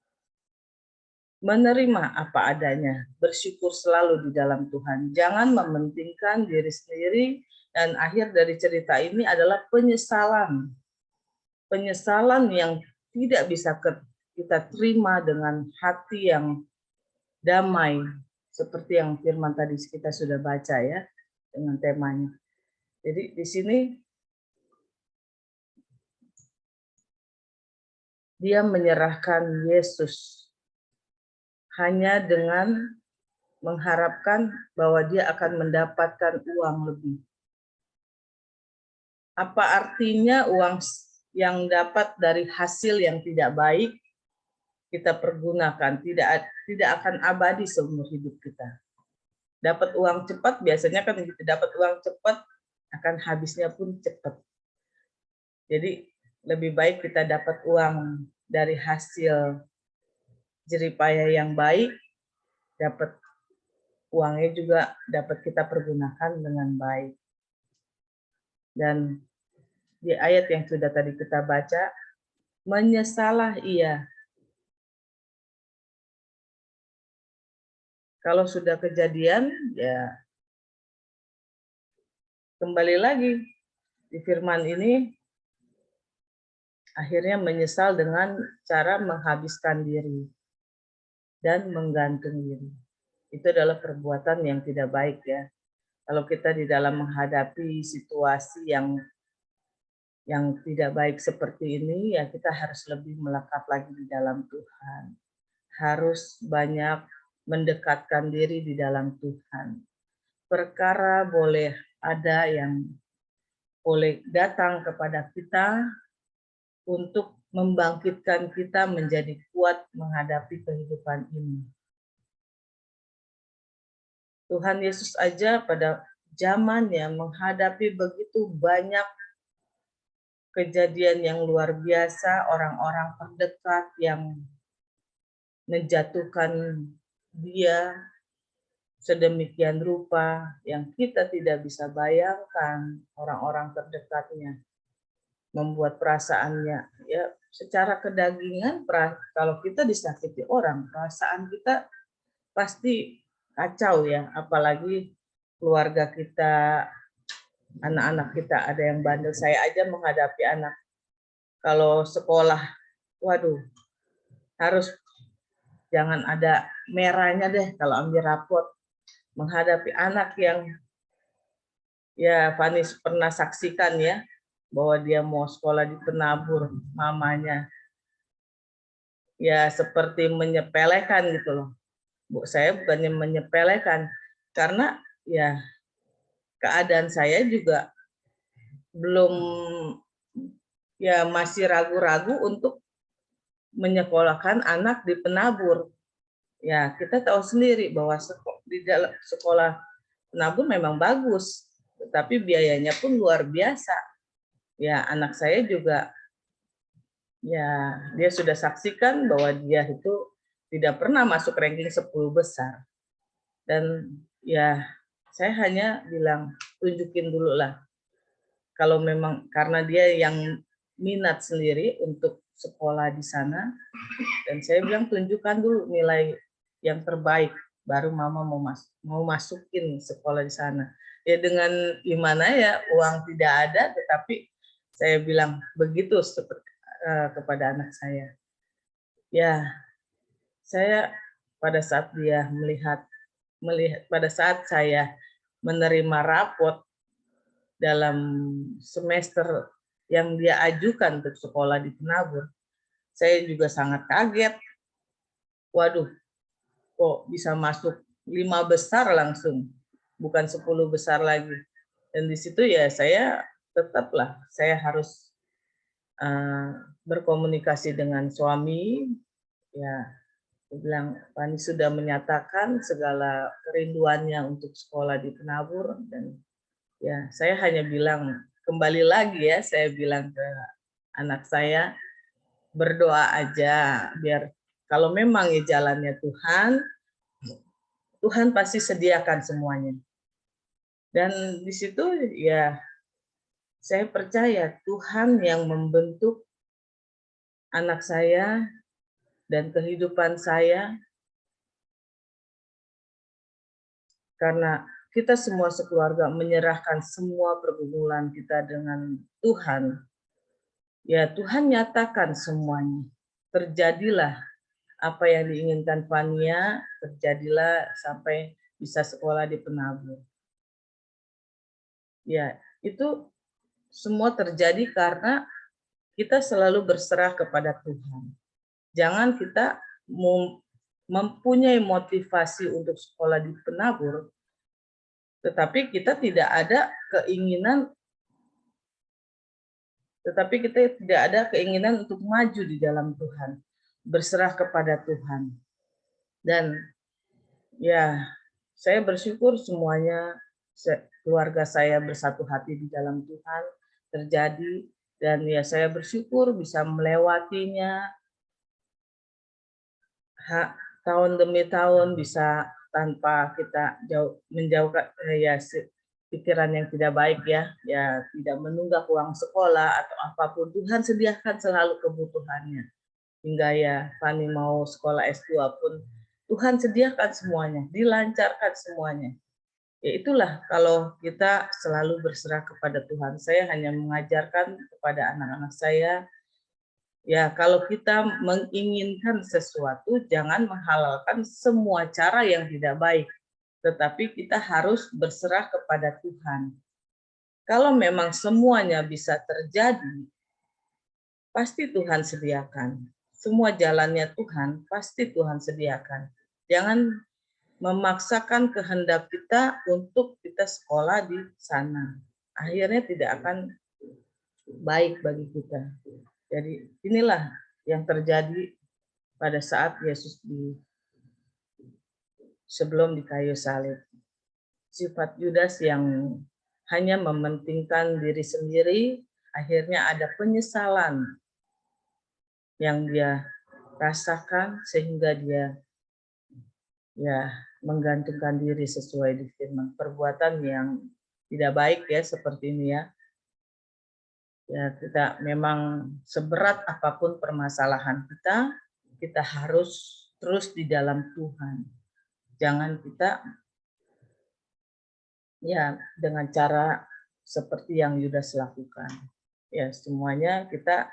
menerima apa adanya, bersyukur selalu di dalam Tuhan. Jangan mementingkan diri sendiri, dan akhir dari cerita ini adalah penyesalan. Penyesalan yang tidak bisa kita terima dengan hati yang damai, seperti yang firman tadi kita sudah baca ya, dengan temanya. Jadi di sini dia menyerahkan Yesus hanya dengan mengharapkan bahwa dia akan mendapatkan uang lebih. Apa artinya uang yang dapat dari hasil yang tidak baik kita pergunakan, tidak akan abadi seumur hidup kita. Dapat uang cepat, biasanya kan kita dapat uang cepat, akan habisnya pun cepat. Jadi lebih baik kita dapat uang dari hasil jeripaya yang baik, dapat uangnya juga dapat kita pergunakan dengan baik. Dan di ayat yang sudah tadi kita baca, menyesalah ia. Kalau sudah kejadian, ya kembali lagi di firman ini, akhirnya menyesal dengan cara menghabiskan diri dan menggantung diri. Itu adalah perbuatan yang tidak baik ya. Kalau kita di dalam menghadapi situasi yang tidak baik seperti ini, ya kita harus lebih melekat lagi di dalam Tuhan. Harus banyak mendekatkan diri di dalam Tuhan. Perkara boleh ada yang boleh datang kepada kita untuk membangkitkan kita menjadi kuat menghadapi kehidupan ini. Tuhan Yesus aja pada zamannya menghadapi begitu banyak kejadian yang luar biasa, orang-orang terdekat yang menjatuhkan dia sedemikian rupa yang kita tidak bisa bayangkan. Orang-orang terdekatnya membuat perasaannya ya secara kedagingan. Kalau kita disakiti orang, perasaan kita pasti kacau ya, apalagi keluarga kita, anak-anak kita ada yang bandel. Saya aja menghadapi anak kalau sekolah, waduh, harus jangan ada merahnya deh kalau ambil rapot. Menghadapi anak yang ya Fani pernah saksikan ya, bahwa dia mau sekolah di penabur mamanya. Ya seperti menyepelekan gitu loh. Bu, saya bukannya menyepelekan, karena ya keadaan saya juga belum, ya masih ragu-ragu untuk menyekolahkan anak di penabur. Ya kita tahu sendiri bahwa di dalam sekolah penabur memang bagus, tetapi biayanya pun luar biasa. Ya anak saya juga, ya dia sudah saksikan bahwa dia itu tidak pernah masuk ranking 10 besar. Dan ya saya hanya bilang, tunjukin dulu lah. Kalau memang karena dia yang minat sendiri untuk sekolah di sana, dan saya bilang tunjukkan dulu nilai yang terbaik, baru mama mau masukin sekolah di sana. Ya dengan gimana ya, uang tidak ada, tetapi saya bilang begitu kepada anak saya. Ya, saya pada saat dia melihat pada saat saya menerima rapot dalam semester yang dia ajukan untuk sekolah di penabur, saya juga sangat kaget. Waduh, kok bisa masuk 5 besar langsung, bukan 10 besar lagi. Dan di situ ya saya tetaplah, saya harus berkomunikasi dengan suami, ya Dia bilang, Fani sudah menyatakan segala kerinduannya untuk sekolah di Penabur, dan ya saya hanya bilang, kembali lagi ya, saya bilang ke anak saya, berdoa aja, biar kalau memang ya jalannya Tuhan, Tuhan pasti sediakan semuanya. Dan di situ ya saya percaya Tuhan yang membentuk anak saya dan kehidupan saya, karena kita semua sekeluarga menyerahkan semua pergumulan kita dengan Tuhan. Ya Tuhan nyatakan semuanya. Terjadilah apa yang diinginkan Fania, terjadilah sampai bisa sekolah di Penabur. Ya, itu semua terjadi karena kita selalu berserah kepada Tuhan. Jangan kita mempunyai motivasi untuk sekolah di Penabur, tetapi kita tidak ada keinginan untuk maju di dalam Tuhan, berserah kepada Tuhan. Dan ya, saya bersyukur semuanya, keluarga saya bersatu hati di dalam Tuhan terjadi, dan ya saya bersyukur bisa melewatinya tahun demi tahun, bisa tanpa kita menjauhkan ya pikiran yang tidak baik, ya tidak menunggak uang sekolah atau apapun. Tuhan sediakan selalu kebutuhannya, hingga ya Fani mau sekolah S2 pun Tuhan sediakan semuanya, dilancarkan semuanya. Ya itulah kalau kita selalu berserah kepada Tuhan. Saya hanya mengajarkan kepada anak-anak saya, ya kalau kita menginginkan sesuatu, jangan menghalalkan semua cara yang tidak baik, tetapi kita harus berserah kepada Tuhan. Kalau memang semuanya bisa terjadi, pasti Tuhan sediakan. Semua jalannya Tuhan, pasti Tuhan sediakan. Jangan memaksakan kehendak kita untuk kita sekolah di sana. Akhirnya tidak akan baik bagi kita. Jadi inilah yang terjadi pada saat Yesus sebelum di kayu salib. Sifat Yudas yang hanya mementingkan diri sendiri, akhirnya ada penyesalan yang dia rasakan sehingga dia ya menggantungkan diri sesuai di firman. Perbuatan yang tidak baik ya seperti ini ya. Ya kita memang seberat apapun permasalahan kita harus terus di dalam Tuhan. Jangan kita ya dengan cara seperti yang Yudas lakukan. Ya semuanya kita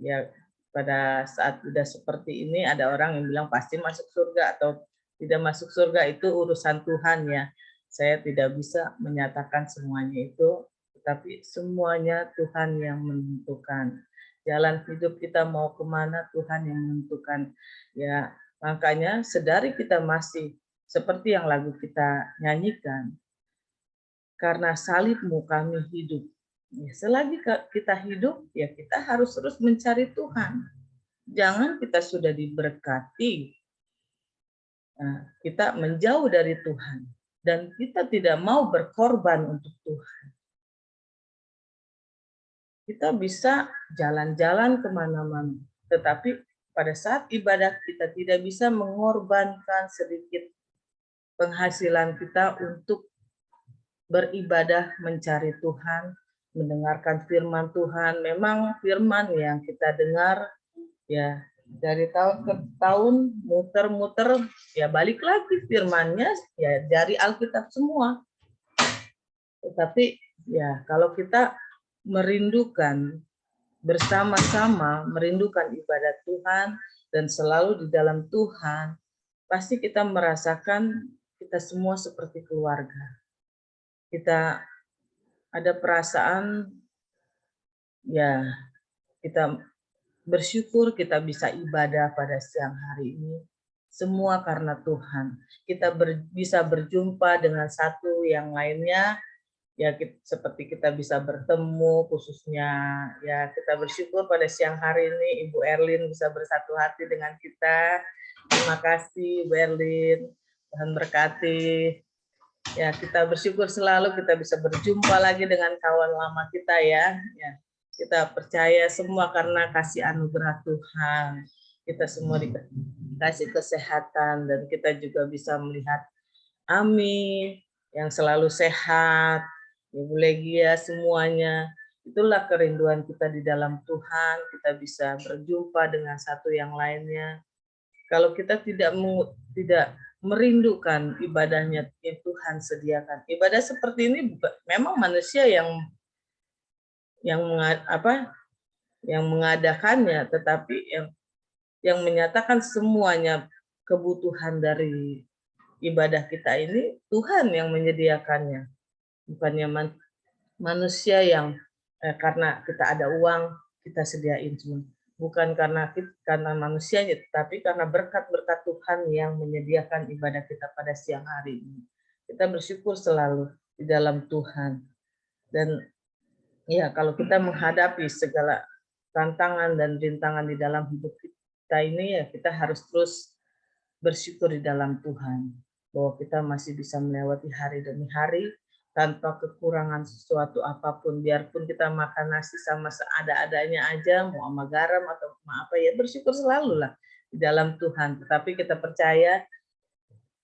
ya pada saat udah seperti ini ada orang yang bilang pasti masuk surga atau tidak masuk surga, itu urusan Tuhan ya. Saya tidak bisa menyatakan semuanya itu, tetapi semuanya Tuhan yang menentukan. Jalan hidup kita mau kemana, Tuhan yang menentukan. Ya makanya sedari kita masih seperti yang lagu kita nyanyikan, karena salibmu kami hidup. Ya, selagi kita hidup, ya kita harus terus mencari Tuhan. Jangan kita sudah diberkati, nah, kita menjauh dari Tuhan, dan kita tidak mau berkorban untuk Tuhan. Kita bisa jalan-jalan kemana-mana, tetapi pada saat ibadah kita tidak bisa mengorbankan sedikit penghasilan kita untuk beribadah, mencari Tuhan, mendengarkan firman Tuhan. Memang firman yang kita dengar ya dari tahun ke tahun muter-muter, ya balik lagi firmannya ya dari Alkitab semua. Tetapi ya kalau kita merindukan bersama-sama, merindukan ibadat Tuhan dan selalu di dalam Tuhan, pasti kita merasakan kita semua seperti keluarga. Kita ada perasaan ya kita bersyukur kita bisa ibadah pada siang hari ini. Semua karena Tuhan. Kita bisa berjumpa dengan satu yang lainnya ya seperti kita bisa bertemu, khususnya ya kita bersyukur pada siang hari ini Ibu Erlin bisa bersatu hati dengan kita. Terima kasih Ibu Erlin, Tuhan berkati. Ya, kita bersyukur selalu kita bisa berjumpa lagi dengan kawan lama kita ya. Kita percaya semua karena kasih anugerah Tuhan. Kita semua dikasih kesehatan dan kita juga bisa melihat Ami yang selalu sehat, Ibu Legia semuanya. Itulah kerinduan kita di dalam Tuhan, kita bisa berjumpa dengan satu yang lainnya. Kalau kita tidak merindukan ibadahnya yang Tuhan sediakan. Ibadah seperti ini memang manusia yang mengadakannya, tetapi yang menyatakan semuanya kebutuhan dari ibadah kita ini Tuhan yang menyediakannya, bukannya manusia yang karena kita ada uang kita sediain semua. Bukan karena manusianya, tetapi karena berkat-berkat Tuhan yang menyediakan ibadah kita pada siang hari ini. Kita bersyukur selalu di dalam Tuhan. Dan ya, kalau kita menghadapi segala tantangan dan rintangan di dalam hidup kita ini, ya kita harus terus bersyukur di dalam Tuhan. Bahwa kita masih bisa melewati hari demi hari, tanpa kekurangan sesuatu apapun, biarpun kita makan nasi sama seada-adanya aja, mau sama garam atau apa ya, bersyukur selalu lah di dalam Tuhan. Tetapi kita percaya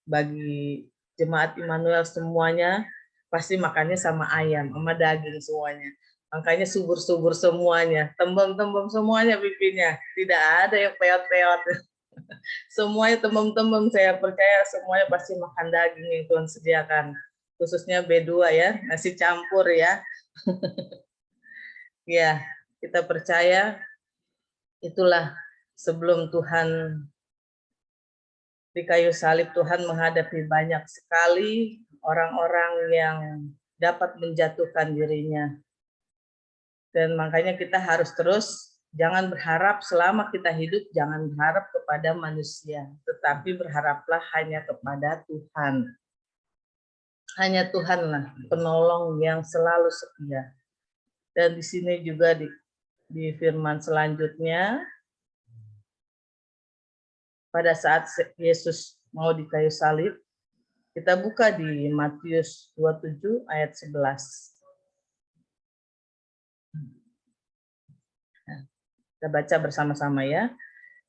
bagi jemaat Immanuel semuanya pasti makannya sama ayam, sama daging semuanya. Makanya subur-subur semuanya, tembem-tembem semuanya pipinya, tidak ada yang peot-peot. Semuanya tembem-tembem, saya percaya semuanya pasti makan daging yang Tuhan sediakan. Khususnya B2 ya, nasi campur ya. Ya, kita percaya itulah sebelum Tuhan di kayu salib, Tuhan menghadapi banyak sekali orang-orang yang dapat menjatuhkan dirinya. Dan makanya kita harus terus, jangan berharap selama kita hidup, jangan berharap kepada manusia, tetapi berharaplah hanya kepada Tuhan. Hanya Tuhanlah penolong yang selalu setia. Dan di sini juga di firman selanjutnya, pada saat Yesus mau di kayu salib, kita buka di Matius 27 ayat 11. Kita baca bersama-sama ya.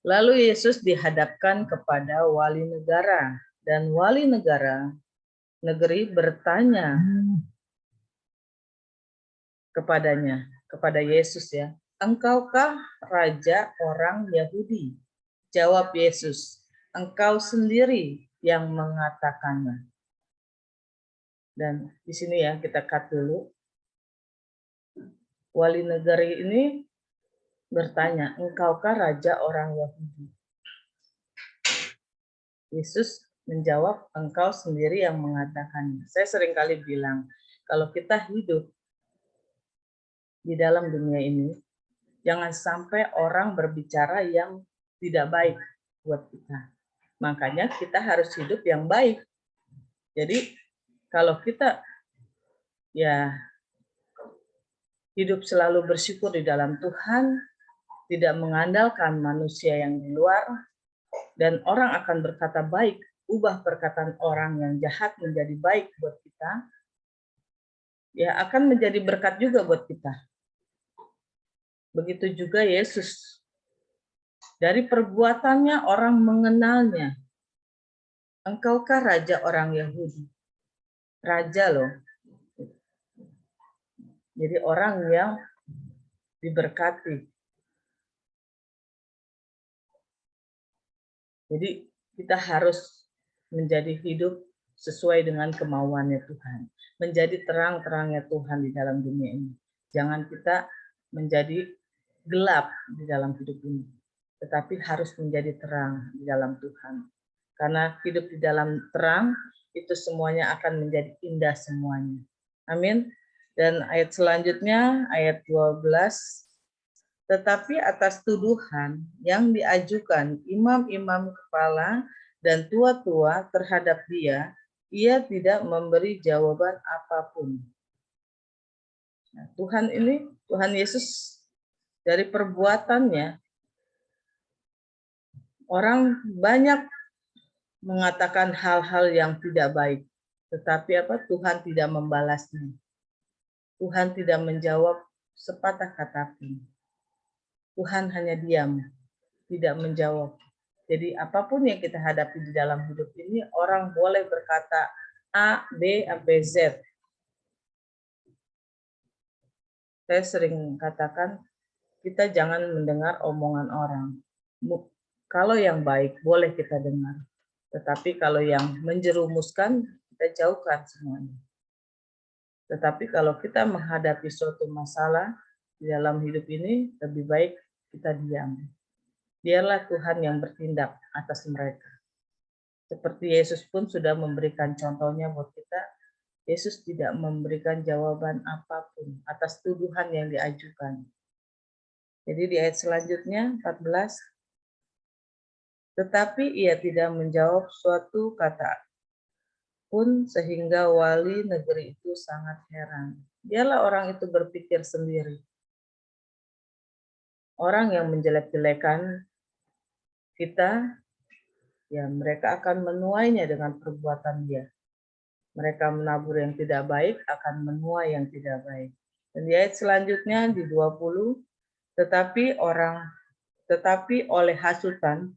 Lalu Yesus dihadapkan kepada wali negara, dan wali negeri bertanya kepada Yesus ya, engkaukah raja orang Yahudi? Jawab Yesus, engkau sendiri yang mengatakannya. Dan di sini ya kita cut dulu. Wali negeri ini bertanya, engkaukah raja orang Yahudi? Yesus menjawab, engkau sendiri yang mengatakannya. Saya seringkali bilang, kalau kita hidup di dalam dunia ini, jangan sampai orang berbicara yang tidak baik buat kita. Makanya kita harus hidup yang baik. Jadi kalau kita ya hidup selalu bersyukur di dalam Tuhan, tidak mengandalkan manusia yang di luar, dan orang akan berkata baik, ubah perkataan orang yang jahat menjadi baik buat kita, ya akan menjadi berkat juga buat kita. Begitu juga Yesus. Dari perbuatannya orang mengenalnya. Engkaukah raja orang Yahudi? Raja loh. Jadi orang yang diberkati. Jadi kita harus menjadi hidup sesuai dengan kemauannya Tuhan. Menjadi terang-terangnya Tuhan di dalam dunia ini. Jangan kita menjadi gelap di dalam hidup ini. Tetapi harus menjadi terang di dalam Tuhan. Karena hidup di dalam terang, itu semuanya akan menjadi indah semuanya. Amin. Dan ayat selanjutnya, ayat 12. Tetapi atas tuduhan yang diajukan imam-imam kepala dan tua-tua terhadap dia, ia tidak memberi jawaban apapun. Nah, Tuhan Yesus dari perbuatannya, orang banyak mengatakan hal-hal yang tidak baik. Tetapi Tuhan tidak membalasnya. Tuhan tidak menjawab sepatah kata pun. Tuhan hanya diam, tidak menjawab. Jadi apapun yang kita hadapi di dalam hidup ini, orang boleh berkata A, B, sampai Z. Saya sering katakan, kita jangan mendengar omongan orang. Kalau yang baik, boleh kita dengar. Tetapi kalau yang menjerumuskan, kita jauhkan semuanya. Tetapi kalau kita menghadapi suatu masalah di dalam hidup ini, lebih baik kita diam. Biarlah Tuhan yang bertindak atas mereka. Seperti Yesus pun sudah memberikan contohnya buat kita, Yesus tidak memberikan jawaban apapun atas tuduhan yang diajukan. Jadi di ayat selanjutnya, 14, tetapi ia tidak menjawab suatu kata pun sehingga wali negeri itu sangat heran. Biarlah orang itu berpikir sendiri. Orang yang menjelek-jelekan kita, ya mereka akan menuainya dengan perbuatan dia. Mereka menabur yang tidak baik akan menuai yang tidak baik. Dan di ayat selanjutnya di 20, tetapi oleh hasutan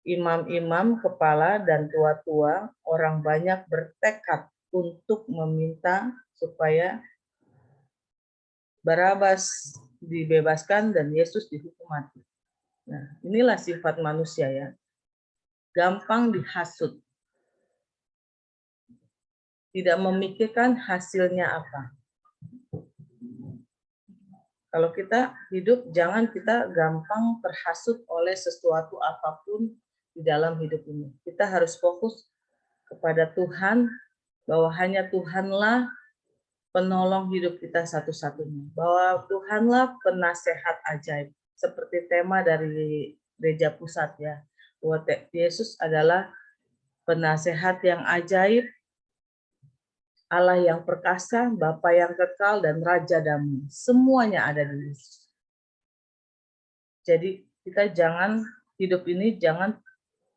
imam-imam, kepala dan tua-tua, orang banyak bertekad untuk meminta supaya Barabas dibebaskan dan Yesus dihukum mati. Nah, inilah sifat manusia ya. Gampang dihasut. Tidak memikirkan hasilnya apa. Kalau kita hidup, jangan kita gampang terhasut oleh sesuatu apapun di dalam hidup ini. Kita harus fokus kepada Tuhan, bahwa hanya Tuhanlah penolong hidup kita satu-satunya. Bahwa Tuhanlah penasehat ajaib. Seperti tema dari gereja pusat ya. Bahwa Yesus adalah penasehat yang ajaib, Allah yang perkasa, Bapa yang kekal, dan Raja damai. Semuanya ada di Yesus. Jadi kita hidup ini jangan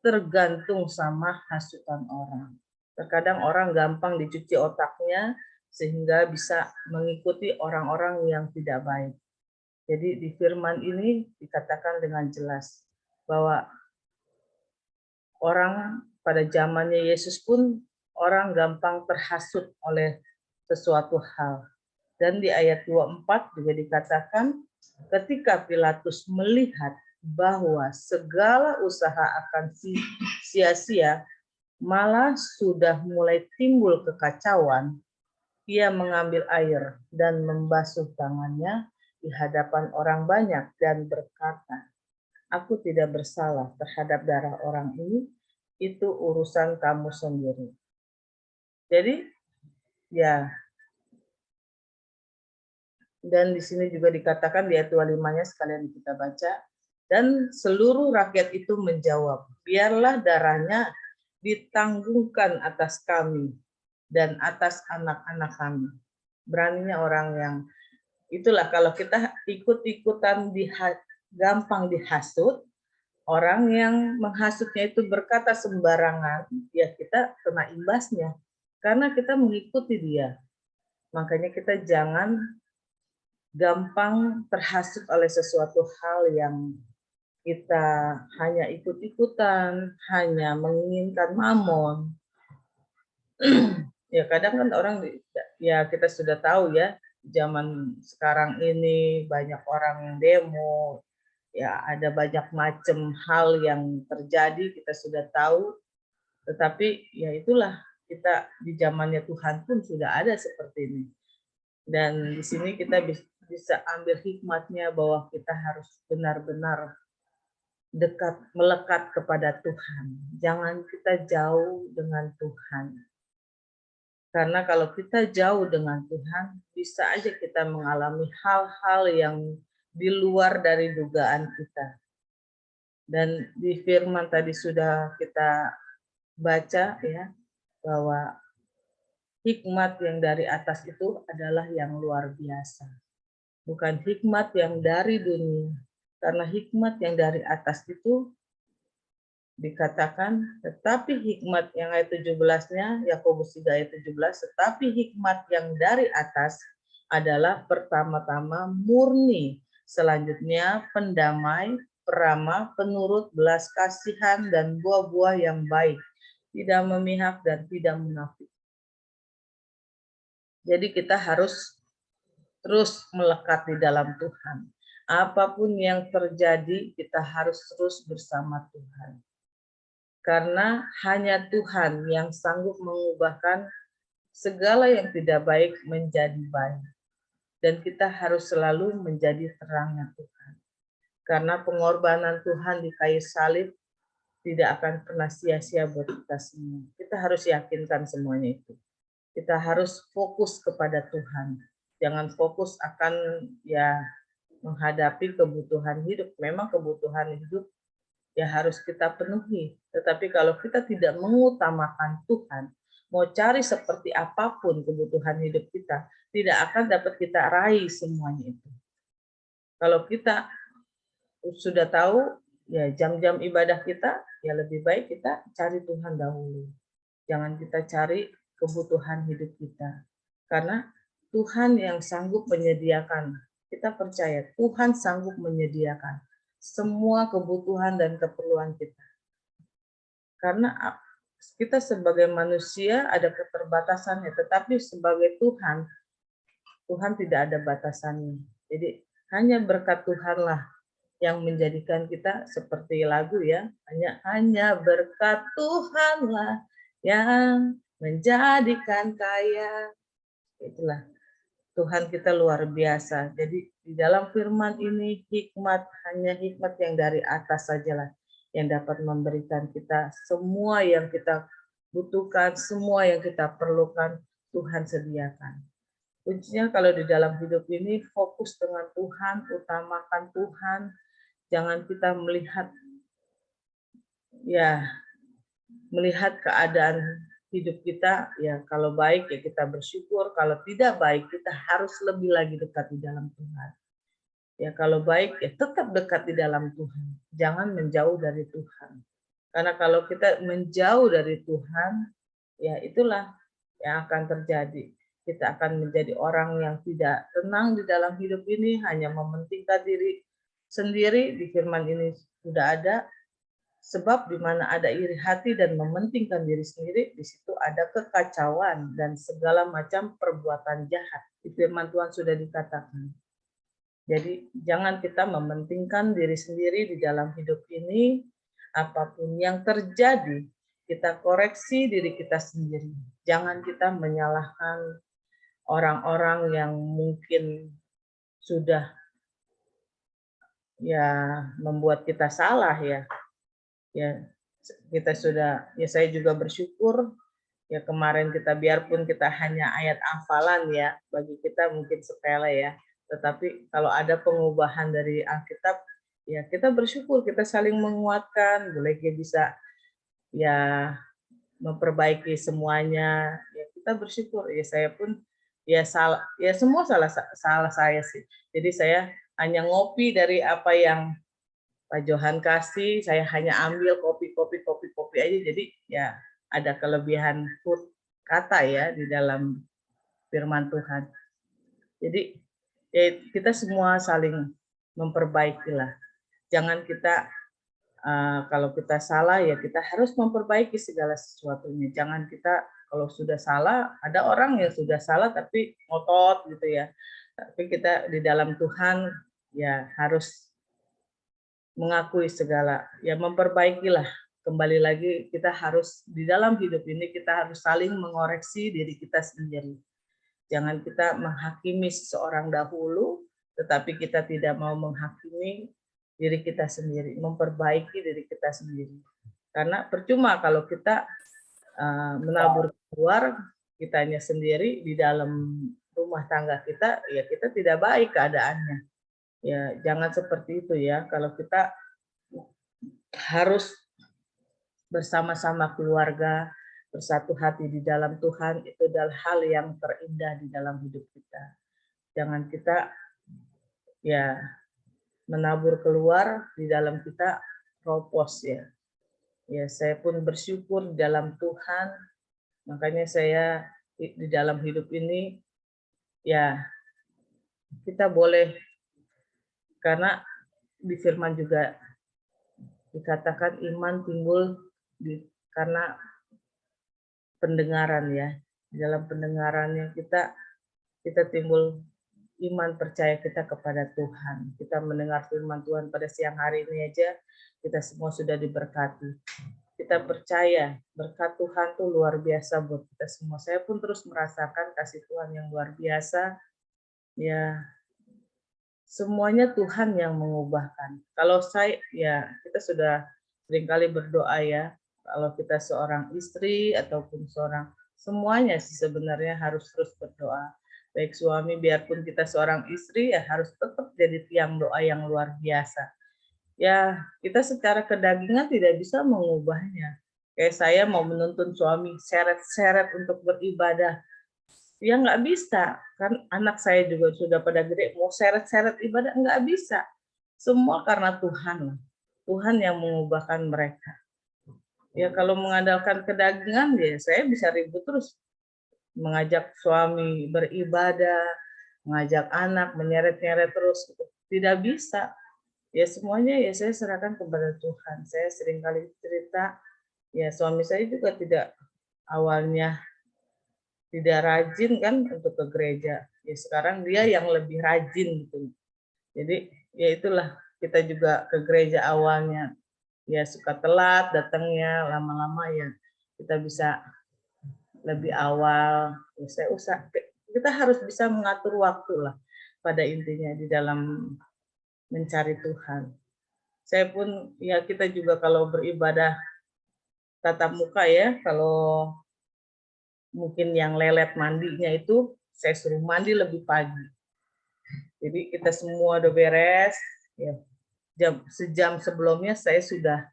tergantung sama hasutan orang. Terkadang orang gampang dicuci otaknya sehingga bisa mengikuti orang-orang yang tidak baik. Jadi di firman ini dikatakan dengan jelas bahwa orang pada zamannya Yesus pun orang gampang terhasut oleh sesuatu hal. Dan di ayat 24 juga dikatakan ketika Pilatus melihat bahwa segala usaha akan sia-sia, malah sudah mulai timbul kekacauan, ia mengambil air dan membasuh tangannya di hadapan orang banyak dan berkata, aku tidak bersalah terhadap darah orang ini, itu urusan kamu sendiri. Jadi, ya, dan di sini juga dikatakan di ayat 25-nya sekalian kita baca, dan seluruh rakyat itu menjawab, biarlah darahnya ditanggungkan atas kami dan atas anak-anak kami. Beraninya orang yang, itulah kalau kita ikut-ikutan gampang dihasut, orang yang menghasutnya itu berkata sembarangan, ya kita kena imbasnya. Karena kita mengikuti dia. Makanya kita jangan gampang terhasut oleh sesuatu hal yang kita hanya ikut-ikutan, hanya menginginkan mamon. Ya kadang kan orang, ya kita sudah tahu ya, zaman sekarang ini banyak orang yang demo, ya ada banyak macam hal yang terjadi, kita sudah tahu. Tetapi ya itulah, kita di zamannya Tuhan pun sudah ada seperti ini. Dan di sini kita bisa ambil hikmatnya bahwa kita harus benar-benar dekat, melekat kepada Tuhan. Jangan kita jauh dengan Tuhan. Karena kalau kita jauh dengan Tuhan, bisa aja kita mengalami hal-hal yang di luar dari dugaan kita. Dan di firman tadi sudah kita baca ya, bahwa hikmat yang dari atas itu adalah yang luar biasa. Bukan hikmat yang dari dunia. Karena hikmat yang dari atas itu dikatakan, tetapi hikmat yang ayat 17-nya, Yakobus 3 ayat 17, tetapi hikmat yang dari atas adalah pertama-tama murni, selanjutnya pendamai, peramah, penurut, belas kasihan, dan buah-buah yang baik, tidak memihak dan tidak munafik. Jadi kita harus terus melekat di dalam Tuhan. Apapun yang terjadi, kita harus terus bersama Tuhan. Karena hanya Tuhan yang sanggup mengubahkan segala yang tidak baik menjadi baik. Dan kita harus selalu menjadi terangnya Tuhan. Karena pengorbanan Tuhan di kayu salib tidak akan pernah sia-sia buat kita semua. Kita harus yakinkan semuanya itu. Kita harus fokus kepada Tuhan. Jangan fokus akan menghadapi kebutuhan hidup. Memang kebutuhan hidup ya harus kita penuhi. Tetapi kalau kita tidak mengutamakan Tuhan, mau cari seperti apapun kebutuhan hidup kita, tidak akan dapat kita raih semuanya itu. Kalau kita sudah tahu ya jam-jam ibadah kita, ya lebih baik kita cari Tuhan dahulu. Jangan kita cari kebutuhan hidup kita. Karena Tuhan yang sanggup menyediakan. Kita percaya Tuhan sanggup menyediakan semua kebutuhan dan keperluan kita. Karena kita sebagai manusia ada keterbatasannya, tetapi sebagai Tuhan, Tuhan tidak ada batasannya. Jadi hanya berkat Tuhanlah yang menjadikan kita seperti lagu ya, hanya berkat Tuhanlah yang menjadikan kaya. Itulah Tuhan kita luar biasa. Jadi di dalam firman ini hanya hikmat yang dari atas sajalah yang dapat memberikan kita semua yang kita butuhkan, semua yang kita perlukan Tuhan sediakan. Kuncinya kalau di dalam hidup ini fokus dengan Tuhan, utamakan Tuhan. Jangan kita melihat keadaan hidup kita, ya kalau baik ya kita bersyukur, kalau tidak baik kita harus lebih lagi dekat di dalam Tuhan. Ya kalau baik ya tetap dekat di dalam Tuhan, jangan menjauh dari Tuhan. Karena kalau kita menjauh dari Tuhan, ya itulah yang akan terjadi. Kita akan menjadi orang yang tidak tenang di dalam hidup ini, hanya mementingkan diri sendiri. Di firman ini sudah ada, sebab di mana ada iri hati dan mementingkan diri sendiri, di situ ada kekacauan dan segala macam perbuatan jahat. Di firman Tuhan sudah dikatakan. Jadi jangan kita mementingkan diri sendiri di dalam hidup ini. Apapun yang terjadi, kita koreksi diri kita sendiri. Jangan kita menyalahkan orang-orang yang mungkin sudah membuat kita salah ya. Ya, kita sudah, ya saya juga bersyukur ya kemarin kita, biarpun kita hanya ayat hafalan ya, bagi kita mungkin sepele ya, tetapi kalau ada pengubahan dari Alkitab, ya kita bersyukur, kita saling menguatkan, boleh bisa ya memperbaiki semuanya, ya kita bersyukur. Ya saya pun ya salah, ya semua salah saya sih. Jadi saya hanya ngopi dari apa yang Pak Johan kasih, saya hanya ambil kopi aja. Jadi ya ada kelebihan food kata ya di dalam firman Tuhan. Jadi ya, kita semua saling memperbaikilah. Jangan kita kalau kita salah ya kita harus memperbaiki segala sesuatunya. Jangan kita kalau sudah salah, ada orang yang sudah salah tapi ngotot gitu ya. Tapi kita di dalam Tuhan ya harus mengakui segala, ya memperbaikilah. Kembali lagi kita harus di dalam hidup ini kita harus saling mengoreksi diri kita sendiri. Jangan kita menghakimi seseorang dahulu, tetapi kita tidak mau menghakimi diri kita sendiri, memperbaiki diri kita sendiri. Karena percuma kalau kita menabur keluar, kitanya sendiri di dalam rumah tangga kita, ya kita tidak baik keadaannya. Ya, jangan seperti itu ya. Kalau kita harus bersama-sama keluarga, bersatu hati di dalam Tuhan itu adalah hal yang terindah di dalam hidup kita. Jangan kita ya menabur keluar di dalam kita ropos ya. Ya, saya pun bersyukur di dalam Tuhan. Makanya saya di dalam hidup ini ya kita boleh, karena di firman juga dikatakan iman timbul karena pendengaran ya. Di dalam pendengarannya kita timbul iman percaya kita kepada Tuhan. Kita mendengar firman Tuhan pada siang hari ini aja, kita semua sudah diberkati. Kita percaya berkat Tuhan tuh luar biasa buat kita semua. Saya pun terus merasakan kasih Tuhan yang luar biasa. Ya, semuanya Tuhan yang mengubahkan. Kalau saya, ya kita sudah seringkali berdoa ya, kalau kita seorang istri ataupun semuanya sih sebenarnya harus terus berdoa. Baik suami, biarpun kita seorang istri ya harus tetap jadi tiang doa yang luar biasa. Ya, kita secara kedagingan tidak bisa mengubahnya. Kayak saya mau menuntun suami seret-seret untuk beribadah, ya nggak bisa. Kan anak saya juga sudah pada gede, mau seret-seret ibadah nggak bisa. Semua karena Tuhan. Tuhan yang mengubahkan mereka. Ya kalau mengandalkan kedagingan, ya saya bisa ribut terus. Mengajak suami beribadah, mengajak anak, menyeret-nyeret terus. Tidak bisa. Ya semuanya ya saya serahkan kepada Tuhan. Saya seringkali cerita, ya suami saya juga awalnya tidak rajin kan untuk ke gereja. Ya sekarang dia yang lebih rajin gitu. Jadi ya itulah, kita juga ke gereja awalnya ya suka telat datangnya, lama-lama ya kita bisa lebih awal. Ya kita harus bisa mengatur waktu lah pada intinya di dalam mencari Tuhan. Saya pun ya kita juga kalau beribadah tatap muka ya, kalau mungkin yang lelet mandinya itu saya suruh mandi lebih pagi. Jadi kita semua udah beres ya. Sejam sebelumnya saya sudah,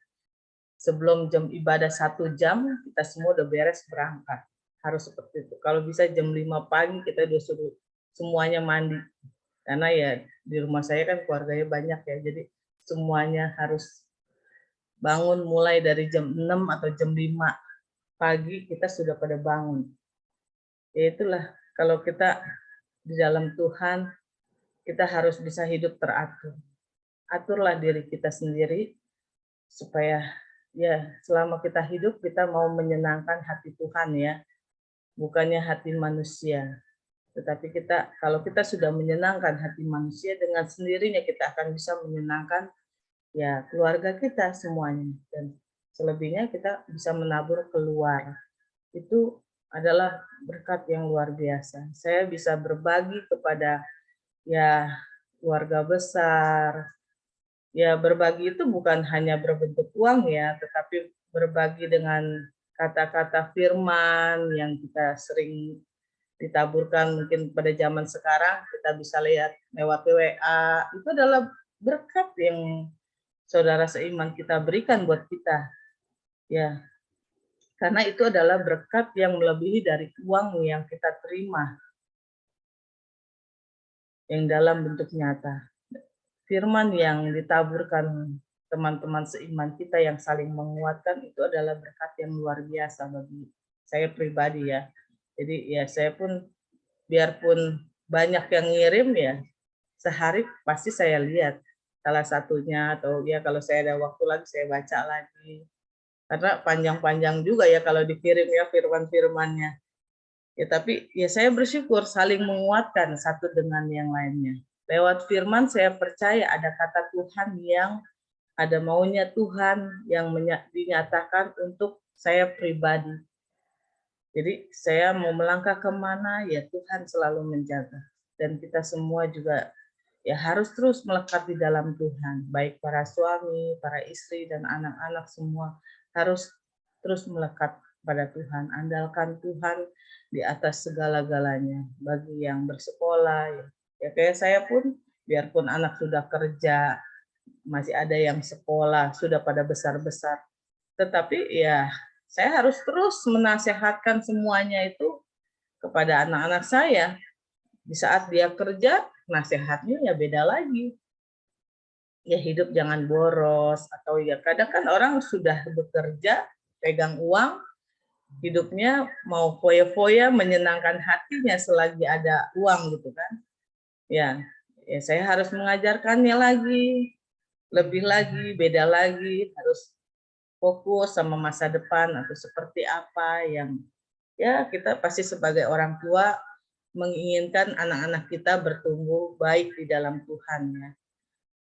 sebelum jam ibadah 1 jam kita semua udah beres berangkat. Harus seperti itu. Kalau bisa jam 5 pagi kita udah suruh semuanya mandi. Karena ya di rumah saya kan keluarganya banyak ya, jadi semuanya harus bangun mulai dari jam 6 atau jam 5 pagi kita sudah pada bangun. Ya itulah, kalau kita di dalam Tuhan, kita harus bisa hidup teratur. Aturlah diri kita sendiri, supaya ya selama kita hidup kita mau menyenangkan hati Tuhan ya, bukannya hati manusia. Tetapi kalau kita sudah menyenangkan hati manusia, dengan sendirinya kita akan bisa menyenangkan ya keluarga kita semuanya, dan selebihnya kita bisa menabur keluar. Itu adalah berkat yang luar biasa. Saya bisa berbagi kepada ya keluarga besar. Ya berbagi itu bukan hanya berbentuk uang ya, tetapi berbagi dengan kata-kata firman yang kita sering ditaburkan mungkin pada zaman sekarang, kita bisa lihat lewat WA, itu adalah berkat yang saudara seiman kita berikan buat kita. Ya, karena itu adalah berkat yang melebihi dari uang yang kita terima, yang dalam bentuk nyata. Firman yang ditaburkan teman-teman seiman kita yang saling menguatkan, itu adalah berkat yang luar biasa bagi saya pribadi ya. Jadi ya saya pun, biarpun banyak yang ngirim ya, sehari pasti saya lihat salah satunya, atau ya kalau saya ada waktu lagi saya baca lagi. Karena panjang-panjang juga ya kalau dikirim ya firman-firmannya. Ya tapi ya saya bersyukur saling menguatkan satu dengan yang lainnya. Lewat firman saya percaya ada kata Tuhan yang ada maunya Tuhan yang dinyatakan untuk saya pribadi. Jadi saya mau melangkah kemana, ya Tuhan selalu menjaga. Dan kita semua juga ya harus terus melekat di dalam Tuhan. Baik para suami, para istri, dan anak-anak semua harus terus melekat pada Tuhan. Andalkan Tuhan di atas segala-galanya. Bagi yang bersekolah, ya kayak saya pun, biarpun anak sudah kerja, masih ada yang sekolah, sudah pada besar-besar. Tetapi ya saya harus terus menasehatkan semuanya itu kepada anak-anak saya. Di saat dia kerja, nasihatnya ya beda lagi. Ya hidup jangan boros, atau ya kadang kan orang sudah bekerja, pegang uang, hidupnya mau foya-foya menyenangkan hatinya selagi ada uang gitu kan. Ya, ya saya harus mengajarkannya lagi, lebih lagi, beda lagi, harus fokus sama masa depan atau seperti apa yang ya kita pasti sebagai orang tua menginginkan anak-anak kita bertumbuh baik di dalam Tuhan ya.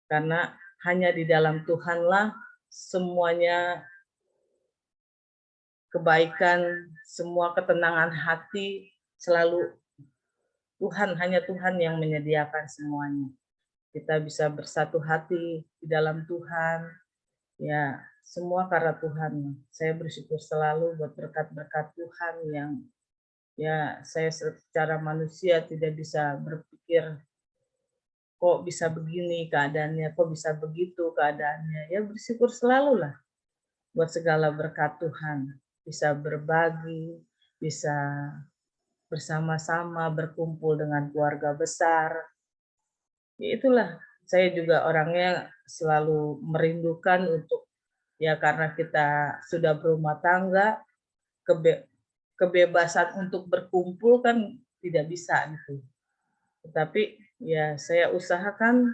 Karena hanya di dalam Tuhanlah semuanya kebaikan, semua ketenangan hati selalu hanya Tuhan yang menyediakan semuanya. Kita bisa bersatu hati di dalam Tuhan, ya semua karena Tuhan. Saya bersyukur selalu buat berkat-berkat Tuhan yang ya saya secara manusia tidak bisa berpikir kok bisa begini keadaannya, kok bisa begitu keadaannya. Ya bersyukur selalu lah buat segala berkat Tuhan. Bisa berbagi, bisa bersama-sama berkumpul dengan keluarga besar. Ya itulah, saya juga orangnya selalu merindukan untuk, ya karena kita sudah berumah tangga, kebebasan untuk berkumpul kan tidak bisa gitu. Tetapi ya saya usahakan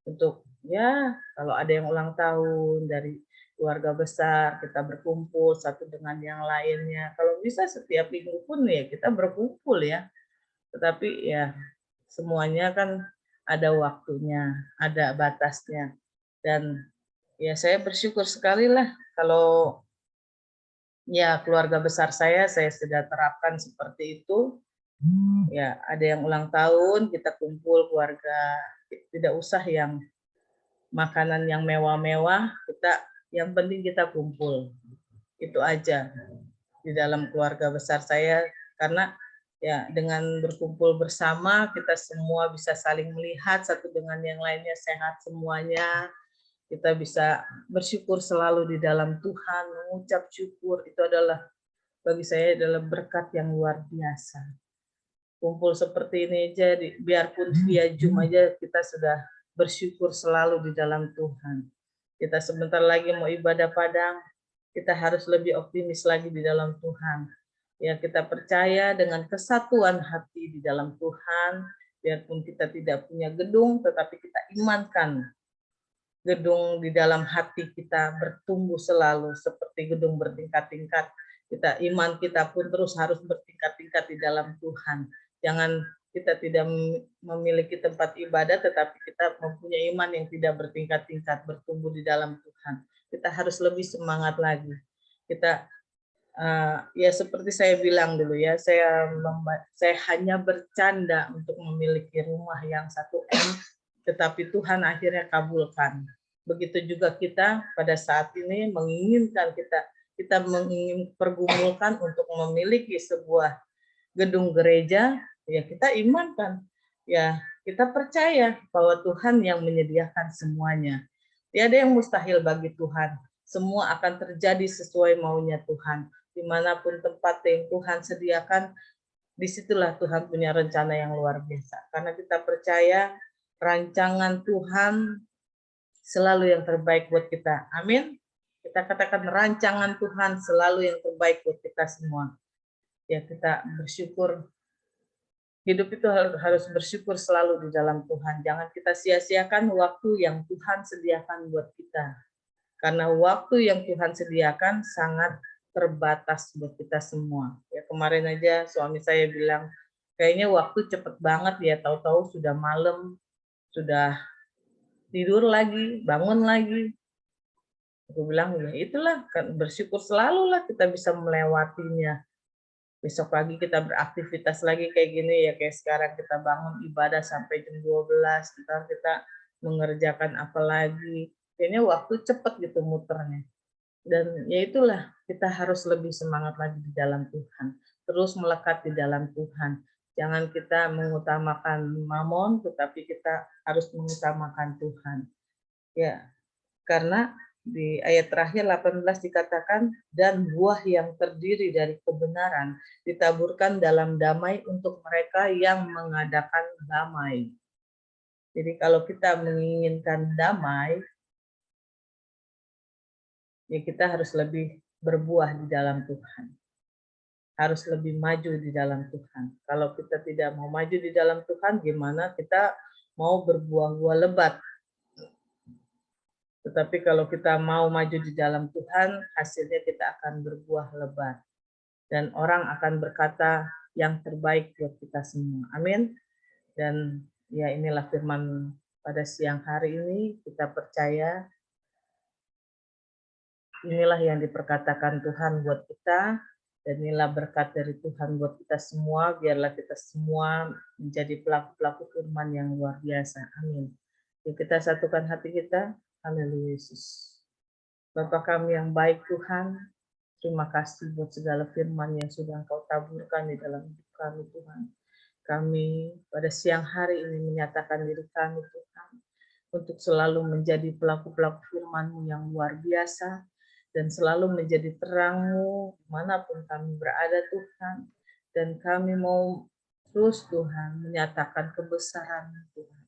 untuk ya kalau ada yang ulang tahun dari keluarga besar kita berkumpul satu dengan yang lainnya. Kalau bisa setiap minggu pun ya kita berkumpul ya. Tetapi ya semuanya kan ada waktunya, ada batasnya. Dan ya saya bersyukur sekali lah kalau ya keluarga besar saya sudah terapkan seperti itu. Ya, ada yang ulang tahun, kita kumpul keluarga, tidak usah yang makanan yang mewah-mewah, yang penting kita kumpul. Itu aja di dalam keluarga besar saya, karena ya dengan berkumpul bersama kita semua bisa saling melihat satu dengan yang lainnya, sehat semuanya. Kita bisa bersyukur selalu di dalam Tuhan, mengucap syukur, itu adalah bagi saya adalah berkat yang luar biasa. Kumpul seperti ini aja, biarpun via Zoom aja kita sudah bersyukur selalu di dalam Tuhan. Kita sebentar lagi mau ibadah padang, kita harus lebih optimis lagi di dalam Tuhan. Ya kita percaya dengan kesatuan hati di dalam Tuhan, biarpun kita tidak punya gedung, tetapi kita imankan gedung di dalam hati kita bertumbuh selalu seperti gedung bertingkat-tingkat. Iman kita pun terus harus bertingkat-tingkat di dalam Tuhan. Jangan kita tidak memiliki tempat ibadah, tetapi kita mempunyai iman yang tidak bertingkat-tingkat, bertumbuh di dalam Tuhan. Kita harus lebih semangat lagi. Kita ya seperti saya bilang dulu ya, saya hanya bercanda untuk memiliki rumah yang 1 M, tetapi Tuhan akhirnya kabulkan. Begitu juga kita pada saat ini menginginkan kita pergumulkan untuk memiliki sebuah gedung gereja, ya kita imankan, ya kita percaya bahwa Tuhan yang menyediakan semuanya. Tiada yang mustahil bagi Tuhan. Semua akan terjadi sesuai maunya Tuhan. Dimanapun tempat yang Tuhan sediakan, disitulah Tuhan punya rencana yang luar biasa. Karena kita percaya rancangan Tuhan selalu yang terbaik buat kita. Amin. Kita katakan rancangan Tuhan selalu yang terbaik buat kita semua. Ya kita bersyukur, hidup itu harus bersyukur selalu di dalam Tuhan. Jangan kita sia-siakan waktu yang Tuhan sediakan buat kita. Karena waktu yang Tuhan sediakan sangat terbatas buat kita semua. Ya kemarin aja suami saya bilang, kayaknya waktu cepet banget ya, tahu-tahu sudah malam, sudah tidur lagi, bangun lagi. Aku bilang, ya itulah, kan bersyukur selalu lah kita bisa melewatinya. Besok pagi kita beraktivitas lagi kayak gini ya, kayak sekarang kita bangun ibadah sampai jam 12, ntar kita mengerjakan apa lagi. Kayaknya waktu cepet gitu muternya. Dan ya itulah, kita harus lebih semangat lagi di dalam Tuhan. Terus melekat di dalam Tuhan. Jangan kita mengutamakan mamon, tetapi kita harus mengutamakan Tuhan. Ya, karena Di ayat terakhir 18 dikatakan, dan buah yang terdiri dari kebenaran ditaburkan dalam damai untuk mereka yang mengadakan damai. Jadi kalau kita menginginkan damai, ya kita harus lebih berbuah di dalam Tuhan. Harus lebih maju di dalam Tuhan. Kalau kita tidak mau maju di dalam Tuhan, gimana kita mau berbuah-buah lebat? Tetapi kalau kita mau maju di dalam Tuhan, hasilnya kita akan berbuah lebat. Dan orang akan berkata yang terbaik buat kita semua. Amin. Dan ya inilah firman pada siang hari ini. Kita percaya inilah yang diperkatakan Tuhan buat kita. Dan inilah berkat dari Tuhan buat kita semua. Biarlah kita semua menjadi pelaku-pelaku firman yang luar biasa. Amin. Yuk kita satukan hati kita. Haleluya Yesus. Bapa kami yang baik Tuhan, terima kasih buat segala firman yang sudah Engkau taburkan di dalam hidup kami Tuhan. Kami pada siang hari ini menyatakan diri kami Tuhan, untuk selalu menjadi pelaku-pelaku firman-Mu yang luar biasa, dan selalu menjadi terang-Mu dimanapun kami berada Tuhan. Dan kami mau terus Tuhan menyatakan kebesaran Tuhan.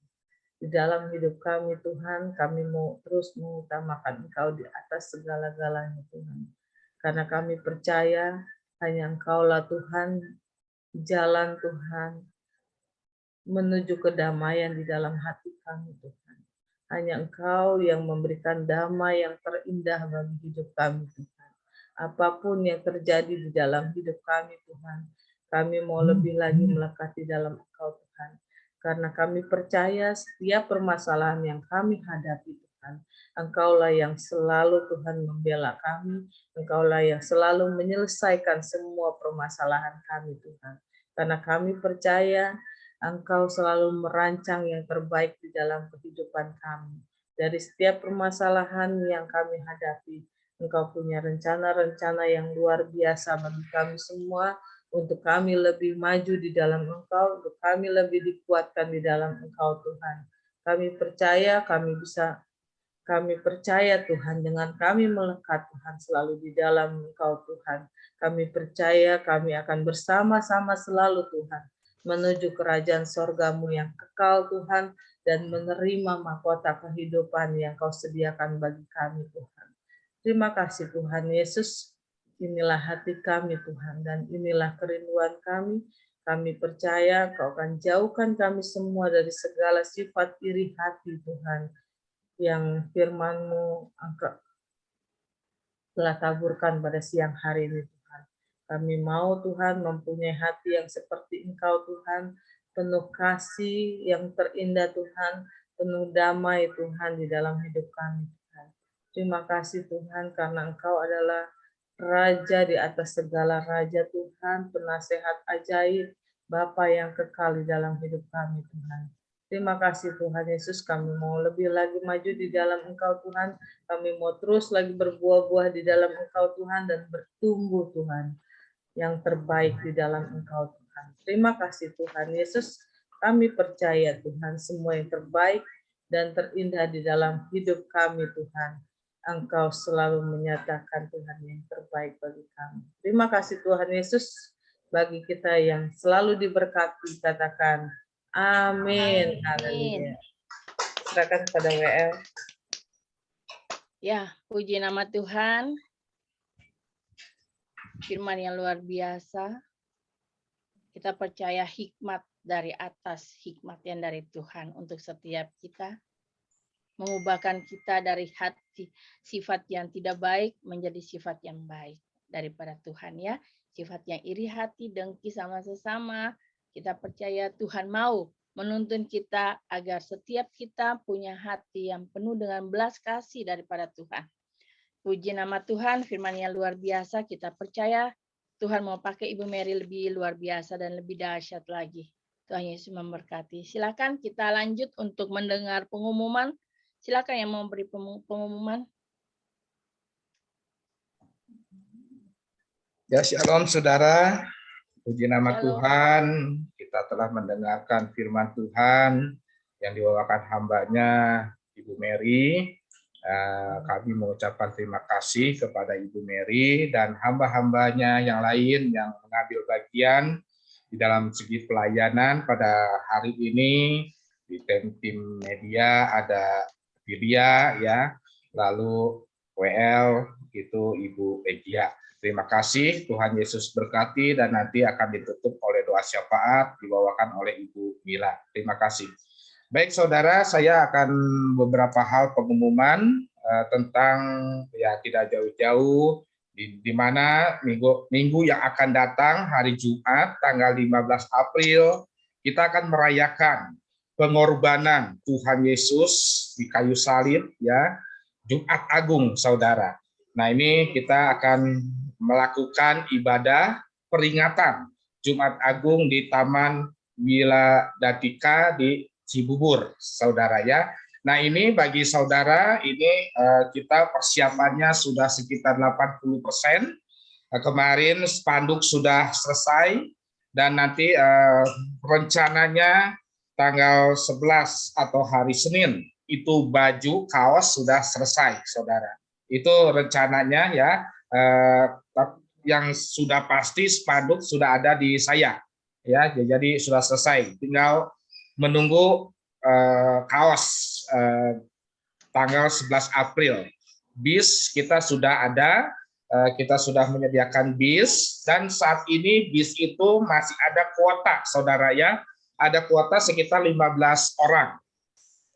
Di dalam hidup kami Tuhan, kami mau terus mengutamakan Engkau di atas segala-galanya Tuhan. Karena kami percaya hanya Engkaulah Tuhan, jalan Tuhan, menuju kedamaian di dalam hati kami Tuhan. Hanya Engkau yang memberikan damai yang terindah bagi hidup kami Tuhan. Apapun yang terjadi di dalam hidup kami Tuhan, kami mau lebih lagi melekat di dalam Engkau Tuhan. Karena kami percaya setiap permasalahan yang kami hadapi Tuhan, Engkaulah yang selalu Tuhan membela kami, Engkaulah yang selalu menyelesaikan semua permasalahan kami Tuhan. Karena kami percaya Engkau selalu merancang yang terbaik di dalam kehidupan kami. Dari setiap permasalahan yang kami hadapi, Engkau punya rencana-rencana yang luar biasa bagi kami semua, untuk kami lebih maju di dalam Engkau, untuk kami lebih dikuatkan di dalam Engkau Tuhan. Kami percaya Tuhan, dengan kami melekat Tuhan selalu di dalam Engkau Tuhan. Kami percaya kami akan bersama-sama selalu Tuhan, menuju kerajaan sorga-Mu yang kekal Tuhan, dan menerima mahkota kehidupan yang Kau sediakan bagi kami Tuhan. Terima kasih Tuhan Yesus. Inilah hati kami Tuhan, dan inilah kerinduan kami. Kami percaya Kau akan jauhkan kami semua dari segala sifat iri hati Tuhan, yang firman-Mu telah taburkan pada siang hari ini Tuhan. Kami mau Tuhan mempunyai hati yang seperti Engkau Tuhan, penuh kasih yang terindah Tuhan, penuh damai Tuhan di dalam hidup kami Tuhan. Terima kasih Tuhan, karena Engkau adalah Raja di atas segala raja Tuhan, penasehat ajaib, Bapa yang kekal di dalam hidup kami Tuhan. Terima kasih Tuhan Yesus, kami mau lebih lagi maju di dalam Engkau Tuhan, kami mau terus lagi berbuah-buah di dalam Engkau Tuhan, dan bertumbuh Tuhan, yang terbaik di dalam Engkau Tuhan. Terima kasih Tuhan Yesus, kami percaya Tuhan semua yang terbaik dan terindah di dalam hidup kami Tuhan. Engkau selalu menyatakan Tuhan yang terbaik bagi kami. Terima kasih Tuhan Yesus, bagi kita yang selalu diberkati, katakan amin. Haleluya. Silakan pada WL. Ya, puji nama Tuhan. Firman yang luar biasa. Kita percaya hikmat dari atas, hikmat yang dari Tuhan untuk setiap kita. Mengubahkan kita dari hati sifat yang tidak baik menjadi sifat yang baik daripada Tuhan ya. Sifat yang iri hati, dengki sama sesama. Kita percaya Tuhan mau menuntun kita agar setiap kita punya hati yang penuh dengan belas kasih daripada Tuhan. Puji nama Tuhan, firman yang luar biasa. Kita percaya Tuhan mau pakai Ibu Mary lebih luar biasa dan lebih dahsyat lagi. Tuhan Yesus memberkati. Silakan kita lanjut untuk mendengar pengumuman. Silakan yang mau beri pengumuman. Ya, shalom saudara. Puji nama Shalom. Tuhan. Kita telah mendengarkan firman Tuhan yang dibawakan hambanya Ibu Mary. Kami mengucapkan terima kasih kepada Ibu Mary dan hamba-hambanya yang lain yang mengambil bagian di dalam segi pelayanan pada hari ini. Di tim media ada Vidya ya, lalu WL itu Ibu Egia. Terima kasih, Tuhan Yesus berkati, dan nanti akan ditutup oleh doa syafaat dibawakan oleh Ibu Mila. Terima kasih. Baik saudara, saya akan beberapa hal pengumuman tentang ya tidak jauh-jauh di mana minggu yang akan datang hari Jumat tanggal 15 April kita akan merayakan pengorbanan Tuhan Yesus di kayu salib ya, Jumat Agung saudara. Nah, ini kita akan melakukan ibadah peringatan Jumat Agung di Taman Wiladatika di Cibubur, saudara ya. Nah, ini bagi saudara, ini kita persiapannya sudah sekitar 80%. Kemarin spanduk sudah selesai, dan nanti rencananya tanggal 11 atau hari Senin, itu baju, kaos sudah selesai, saudara. Itu rencananya ya, yang sudah pasti spanduk sudah ada di saya. Ya, jadi sudah selesai, tinggal menunggu kaos tanggal 11 April. Bis kita sudah ada, kita sudah menyediakan bis, dan saat ini bis itu masih ada kuota, saudara ya. Ada kuota sekitar 15 orang.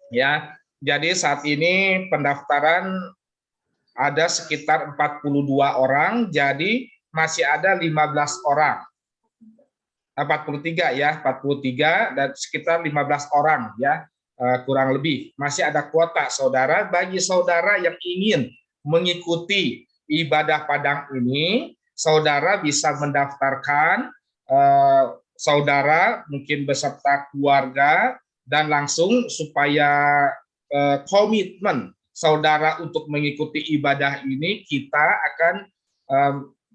Ya, jadi saat ini pendaftaran ada sekitar 42 orang, jadi masih ada 15 orang. 43 ya, 43 dan sekitar 15 orang ya, kurang lebih. Masih ada kuota saudara. Bagi saudara yang ingin mengikuti ibadah padang ini, saudara bisa mendaftarkan saudara mungkin beserta keluarga, dan langsung supaya komitmen saudara untuk mengikuti ibadah ini, kita akan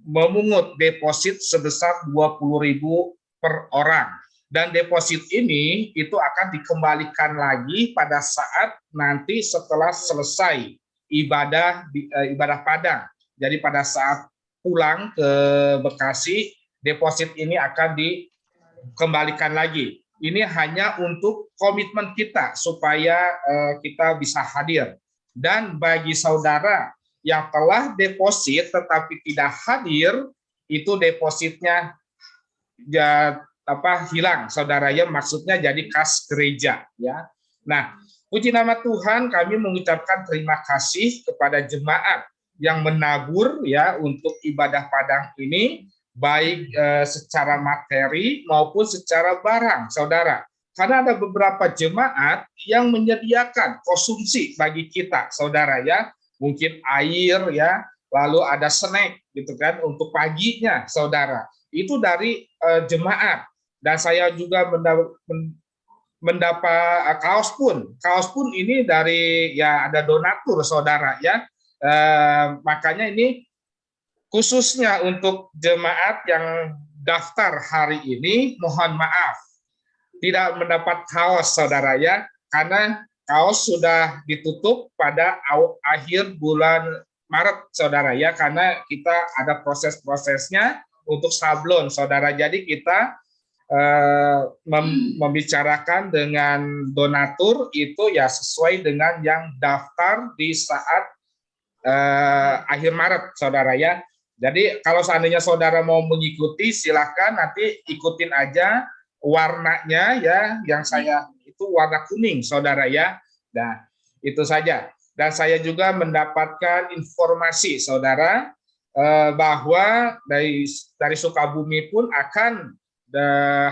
memungut deposit sebesar 20.000 per orang, dan deposit ini itu akan dikembalikan lagi pada saat nanti setelah selesai ibadah padang. Jadi pada saat pulang ke Bekasi, deposit ini akan dikembalikan lagi. Ini hanya untuk komitmen kita supaya kita bisa hadir. Dan bagi saudara yang telah deposit tetapi tidak hadir, itu depositnya hilang, saudara ya, maksudnya jadi kas gereja ya. Nah, puji nama Tuhan, kami mengucapkan terima kasih kepada jemaat yang menabur ya untuk ibadah padang ini, baik secara materi maupun secara barang, saudara. Karena ada beberapa jemaat yang menyediakan konsumsi bagi kita, saudara ya, mungkin air ya, lalu ada snack gitu kan untuk paginya, saudara. Itu dari jemaat. Dan saya juga mendapat kaos pun ini dari ya, ada donatur saudara ya. Makanya ini khususnya untuk jemaat yang daftar hari ini, mohon maaf tidak mendapat kaos saudara ya, karena kaos sudah ditutup pada akhir bulan Maret saudara ya, karena kita ada proses-prosesnya untuk sablon saudara. Jadi kita membicarakan dengan donatur itu ya sesuai dengan yang daftar di saat akhir Maret saudara ya. Jadi kalau seandainya saudara mau mengikuti, silahkan nanti ikutin aja warnanya ya, yang saya itu warna kuning saudara ya. Nah itu saja. Dan saya juga mendapatkan informasi saudara bahwa dari Sukabumi pun akan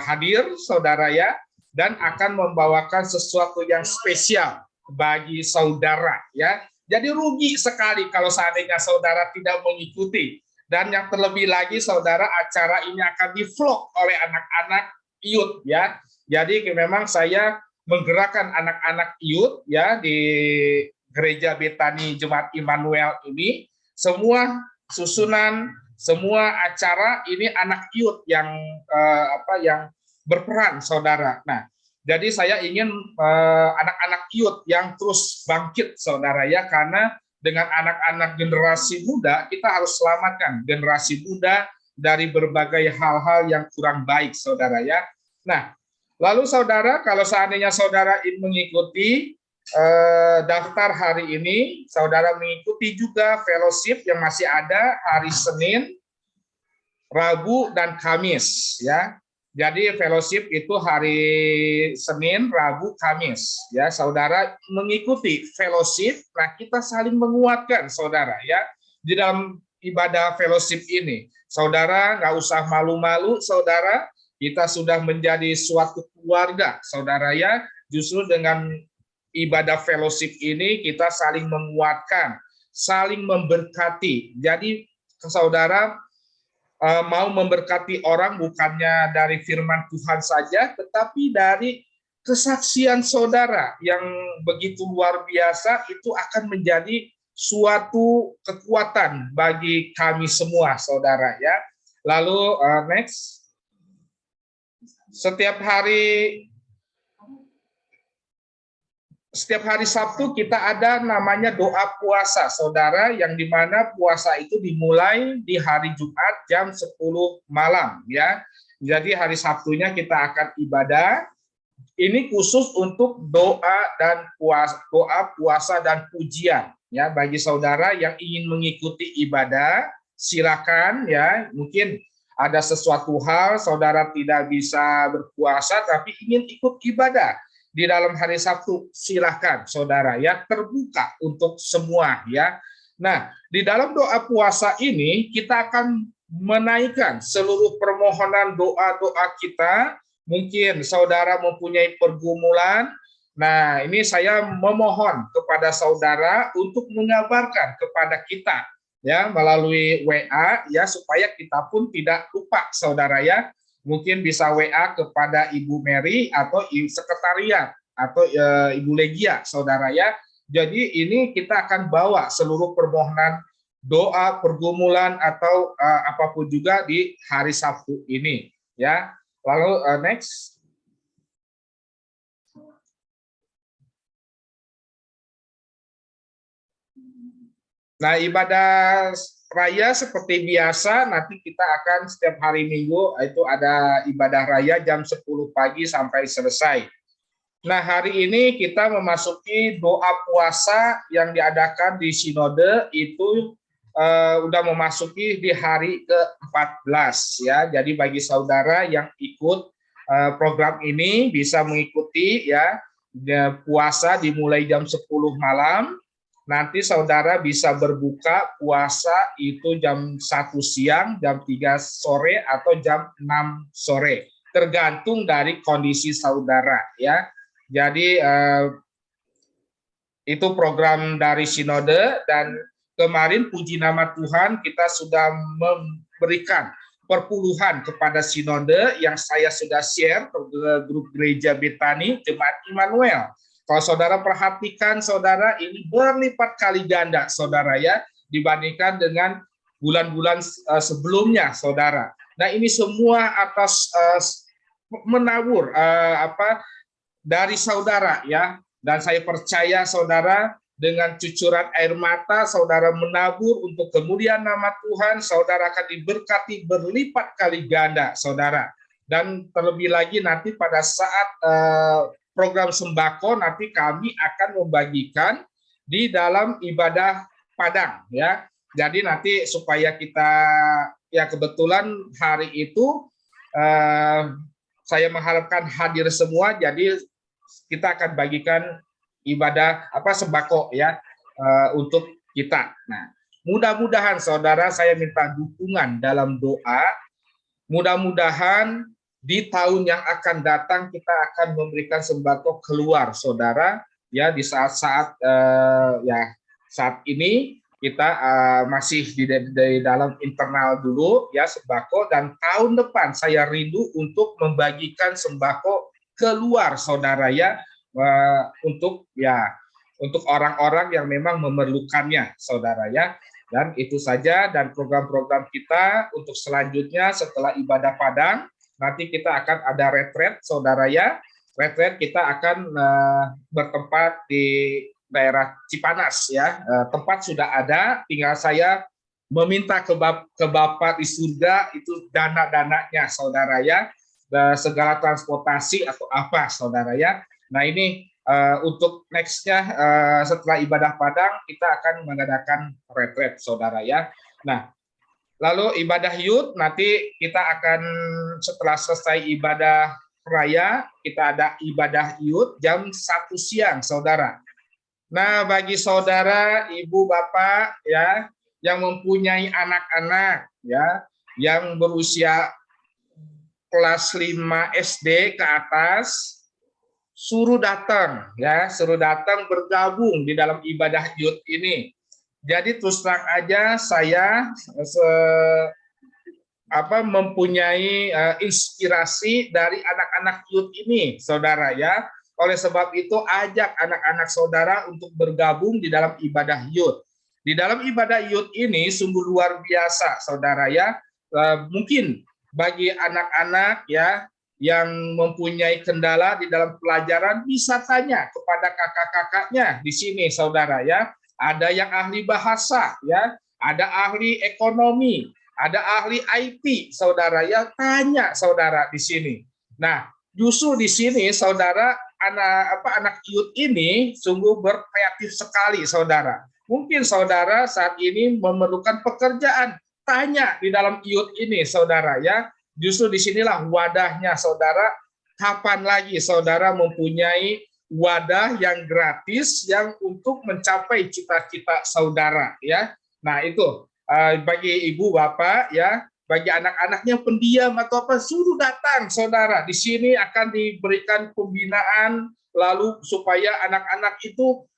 hadir saudara ya, dan akan membawakan sesuatu yang spesial bagi saudara ya. Jadi rugi sekali kalau seandainya saudara tidak mengikuti. Dan yang terlebih lagi saudara, acara ini akan di-vlog oleh anak-anak youth ya. Jadi memang saya menggerakkan anak-anak youth ya di Gereja Betani Jemaat Immanuel ini, semua susunan, semua acara ini anak youth yang yang berperan saudara. Nah, Jadi saya ingin anak-anak youth yang terus bangkit, saudara ya, karena dengan anak-anak generasi muda kita harus selamatkan generasi muda dari berbagai hal-hal yang kurang baik, saudara ya. Nah, lalu saudara, kalau seandainya saudara mengikuti daftar hari ini, saudara mengikuti juga fellowship yang masih ada hari Senin, Rabu, dan Kamis ya. Jadi fellowship itu hari Senin, Rabu, Kamis ya. Saudara mengikuti fellowship, nah kita saling menguatkan saudara ya di dalam ibadah fellowship ini. Saudara nggak usah malu-malu saudara, kita sudah menjadi suatu keluarga saudara ya. Justru dengan ibadah fellowship ini kita saling menguatkan, saling memberkati. Jadi saudara mau memberkati orang bukannya dari firman Tuhan saja, tetapi dari kesaksian saudara yang begitu luar biasa, itu akan menjadi suatu kekuatan bagi kami semua, saudara ya. Lalu next, setiap hari Sabtu kita ada namanya doa puasa, saudara, yang dimana puasa itu dimulai di hari Jumat jam 10 malam, ya. Jadi hari Sabtunya kita akan ibadah. Ini khusus untuk doa puasa dan pujian, ya. Bagi saudara yang ingin mengikuti ibadah, silakan, ya. Mungkin ada sesuatu hal saudara tidak bisa berpuasa tapi ingin ikut ibadah di dalam hari Sabtu, silahkan saudara ya, terbuka untuk semua ya. Nah, di dalam doa puasa ini kita akan menaikkan seluruh permohonan doa-doa kita. Mungkin saudara mempunyai pergumulan. Nah, ini saya memohon kepada saudara untuk mengabarkan kepada kita ya melalui WA ya, supaya kita pun tidak lupa saudara ya. Mungkin bisa WA kepada Ibu Mary atau sekretariat atau Ibu Legia, saudara ya. Jadi ini kita akan bawa seluruh permohonan doa, pergumulan atau apapun juga di hari Sabtu ini, ya. Lalu next. Nah, ibadah raya seperti biasa, nanti kita akan setiap hari Minggu itu ada ibadah raya jam 10 pagi sampai selesai. Nah, hari ini kita memasuki doa puasa yang diadakan di Sinode, itu udah memasuki di hari ke-14 ya. Jadi bagi saudara yang ikut program ini bisa mengikuti ya, puasa dimulai jam 10 malam. Nanti saudara bisa berbuka puasa itu jam 1 siang, jam 3 sore, atau jam 6 sore. Tergantung dari kondisi saudara ya. Jadi itu program dari Sinode, dan kemarin puji nama Tuhan kita sudah memberikan perpuluhan kepada Sinode yang saya sudah share ke grup gereja Betani Jemaat Immanuel. Kalau saudara perhatikan, saudara, ini berlipat kali ganda, saudara ya, dibandingkan dengan bulan-bulan sebelumnya, saudara. Nah, ini semua atas menabur dari saudara ya, dan saya percaya saudara dengan cucuran air mata saudara menabur untuk kemuliaan nama Tuhan, saudara akan diberkati berlipat kali ganda, saudara. Dan terlebih lagi nanti pada saat program sembako nanti kami akan membagikan di dalam ibadah Padang ya. Jadi nanti supaya kita ya, kebetulan hari itu saya mengharapkan hadir semua, jadi kita akan bagikan ibadah sembako ya untuk kita. Nah, mudah-mudahan saudara, saya minta dukungan dalam doa. Mudah-mudahan di tahun yang akan datang kita akan memberikan sembako keluar, saudara, ya, di saat-saat saat ini kita masih di dalam internal dulu ya sembako, dan tahun depan saya rindu untuk membagikan sembako keluar, saudara ya, untuk orang-orang yang memang memerlukannya, saudara ya. Dan itu saja, dan program-program kita untuk selanjutnya setelah ibadah Padang. Nanti kita akan ada retret, saudara ya. retret kita akan bertempat di daerah Cipanas ya. Tempat sudah ada, tinggal saya meminta ke Bapak di surga itu dana-dananya saudara ya, segala transportasi atau apa saudara ya. Nah ini untuk nextnya setelah ibadah Padang kita akan mengadakan retret saudara ya. Nah lalu ibadah Yud nanti kita akan setelah selesai ibadah raya kita ada ibadah Yud jam 1 siang saudara. Nah bagi saudara ibu bapak ya yang mempunyai anak-anak ya yang berusia kelas 5 SD ke atas, suruh datang ya, suruh datang bergabung di dalam ibadah Yud ini. Jadi terus terang aja saya mempunyai inspirasi dari anak-anak Yud ini, saudara ya. Oleh sebab itu ajak anak-anak saudara untuk bergabung di dalam ibadah Yud. Di dalam ibadah Yud ini sungguh luar biasa, saudara ya. Mungkin bagi anak-anak ya yang mempunyai kendala di dalam pelajaran bisa tanya kepada kakak-kakaknya di sini saudara ya. Ada yang ahli bahasa ya, ada ahli ekonomi, ada ahli IT saudara ya, tanya saudara di sini. Nah, justru di sini saudara anak Yud ini sungguh berkreatif sekali saudara. Mungkin saudara saat ini memerlukan pekerjaan, tanya di dalam Yud ini saudara ya. Justru disinilah wadahnya saudara. Kapan lagi saudara mempunyai wadah yang gratis yang untuk mencapai cita-cita saudara ya. Nah itu bagi ibu bapak ya, bagi anak-anaknya pendiam atau apa suruh datang saudara. Di sini akan diberikan pembinaan lalu supaya anak-anak itu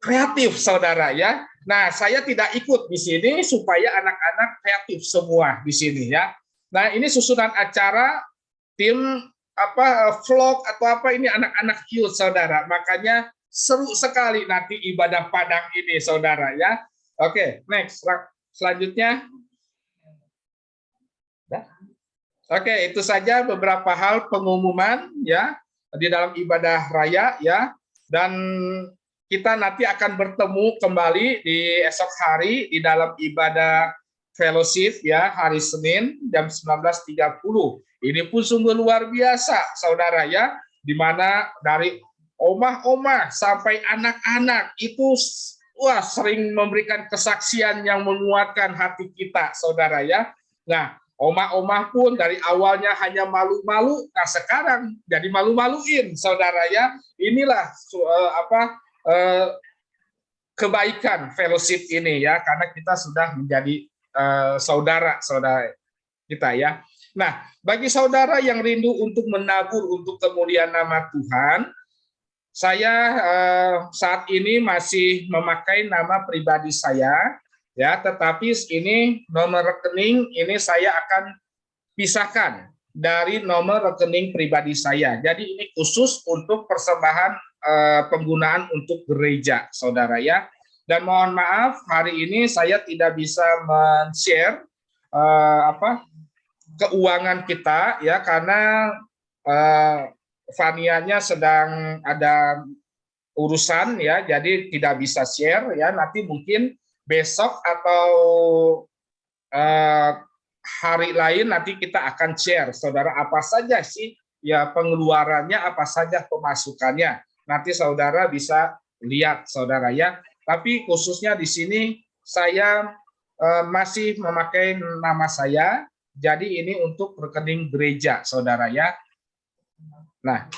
kreatif saudara ya. Nah saya tidak ikut di sini supaya anak-anak kreatif semua di sini ya. Nah ini susunan acara tim vlog atau apa ini anak-anak Yud saudara. Makanya seru sekali nanti ibadah Padang ini saudara ya. Oke, next selanjutnya. Oke, itu saja beberapa hal pengumuman ya di dalam ibadah raya ya. Dan kita nanti akan bertemu kembali di esok hari di dalam ibadah fellowship ya hari Senin jam 19.30. Ini pun sungguh luar biasa saudara ya, di mana dari omah-omah sampai anak-anak itu wah sering memberikan kesaksian yang menguatkan hati kita saudara ya. Nah, omah-omah pun dari awalnya hanya malu-malu, nah sekarang jadi malu-maluin saudara ya. Inilah kebaikan fellowship ini ya, karena kita sudah menjadi saudara-saudara kita ya. Nah, bagi saudara yang rindu untuk menabur untuk kemuliaan nama Tuhan, saya saat ini masih memakai nama pribadi saya, ya. Tetapi ini nomor rekening ini saya akan pisahkan dari nomor rekening pribadi saya. Jadi ini khusus untuk persembahan penggunaan untuk gereja, saudara ya. Dan mohon maaf hari ini saya tidak bisa men-share keuangan kita ya karena Vanianya sedang ada urusan ya, jadi tidak bisa share ya. Nanti mungkin besok atau hari lain nanti kita akan share saudara apa saja sih ya pengeluarannya, apa saja pemasukannya. Nanti saudara bisa lihat saudara ya. Tapi khususnya di sini saya masih memakai nama saya. Jadi ini untuk rekening gereja saudara ya. Nah,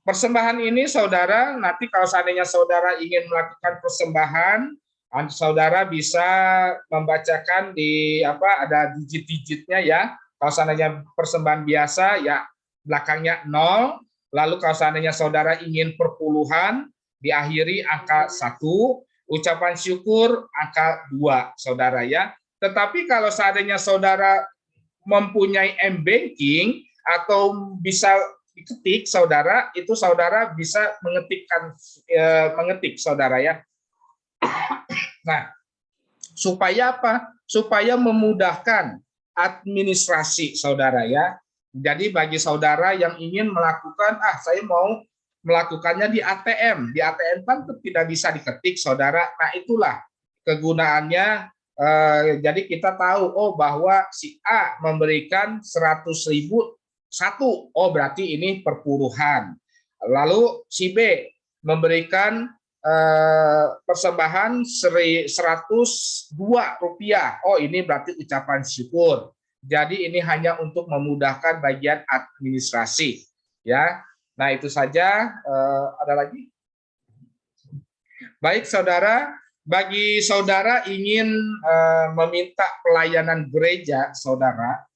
persembahan ini saudara, nanti kalau seandainya saudara ingin melakukan persembahan, saudara bisa membacakan di ada digit-digitnya ya. Kalau seandainya persembahan biasa ya belakangnya 0, lalu kalau seandainya saudara ingin perpuluhan diakhiri angka 1, ucapan syukur angka 2 saudara ya. Tetapi kalau seandainya saudara mempunyai M-Banking atau bisa diketik saudara, itu saudara bisa mengetik saudara ya. Nah, supaya apa? Supaya memudahkan administrasi saudara ya. Jadi bagi saudara yang ingin melakukan, saya mau melakukannya di ATM. Di ATM kan tidak bisa diketik, saudara. Nah, itulah kegunaannya. Jadi kita tahu, bahwa si A memberikan 100.000 satu, berarti ini perpuluhan. Lalu si B memberikan persembahan 102 rupiah. Ini berarti ucapan syukur. Jadi ini hanya untuk memudahkan bagian administrasi, ya. Nah, itu saja. Ada lagi? Baik, saudara. Bagi saudara ingin meminta pelayanan gereja, saudara,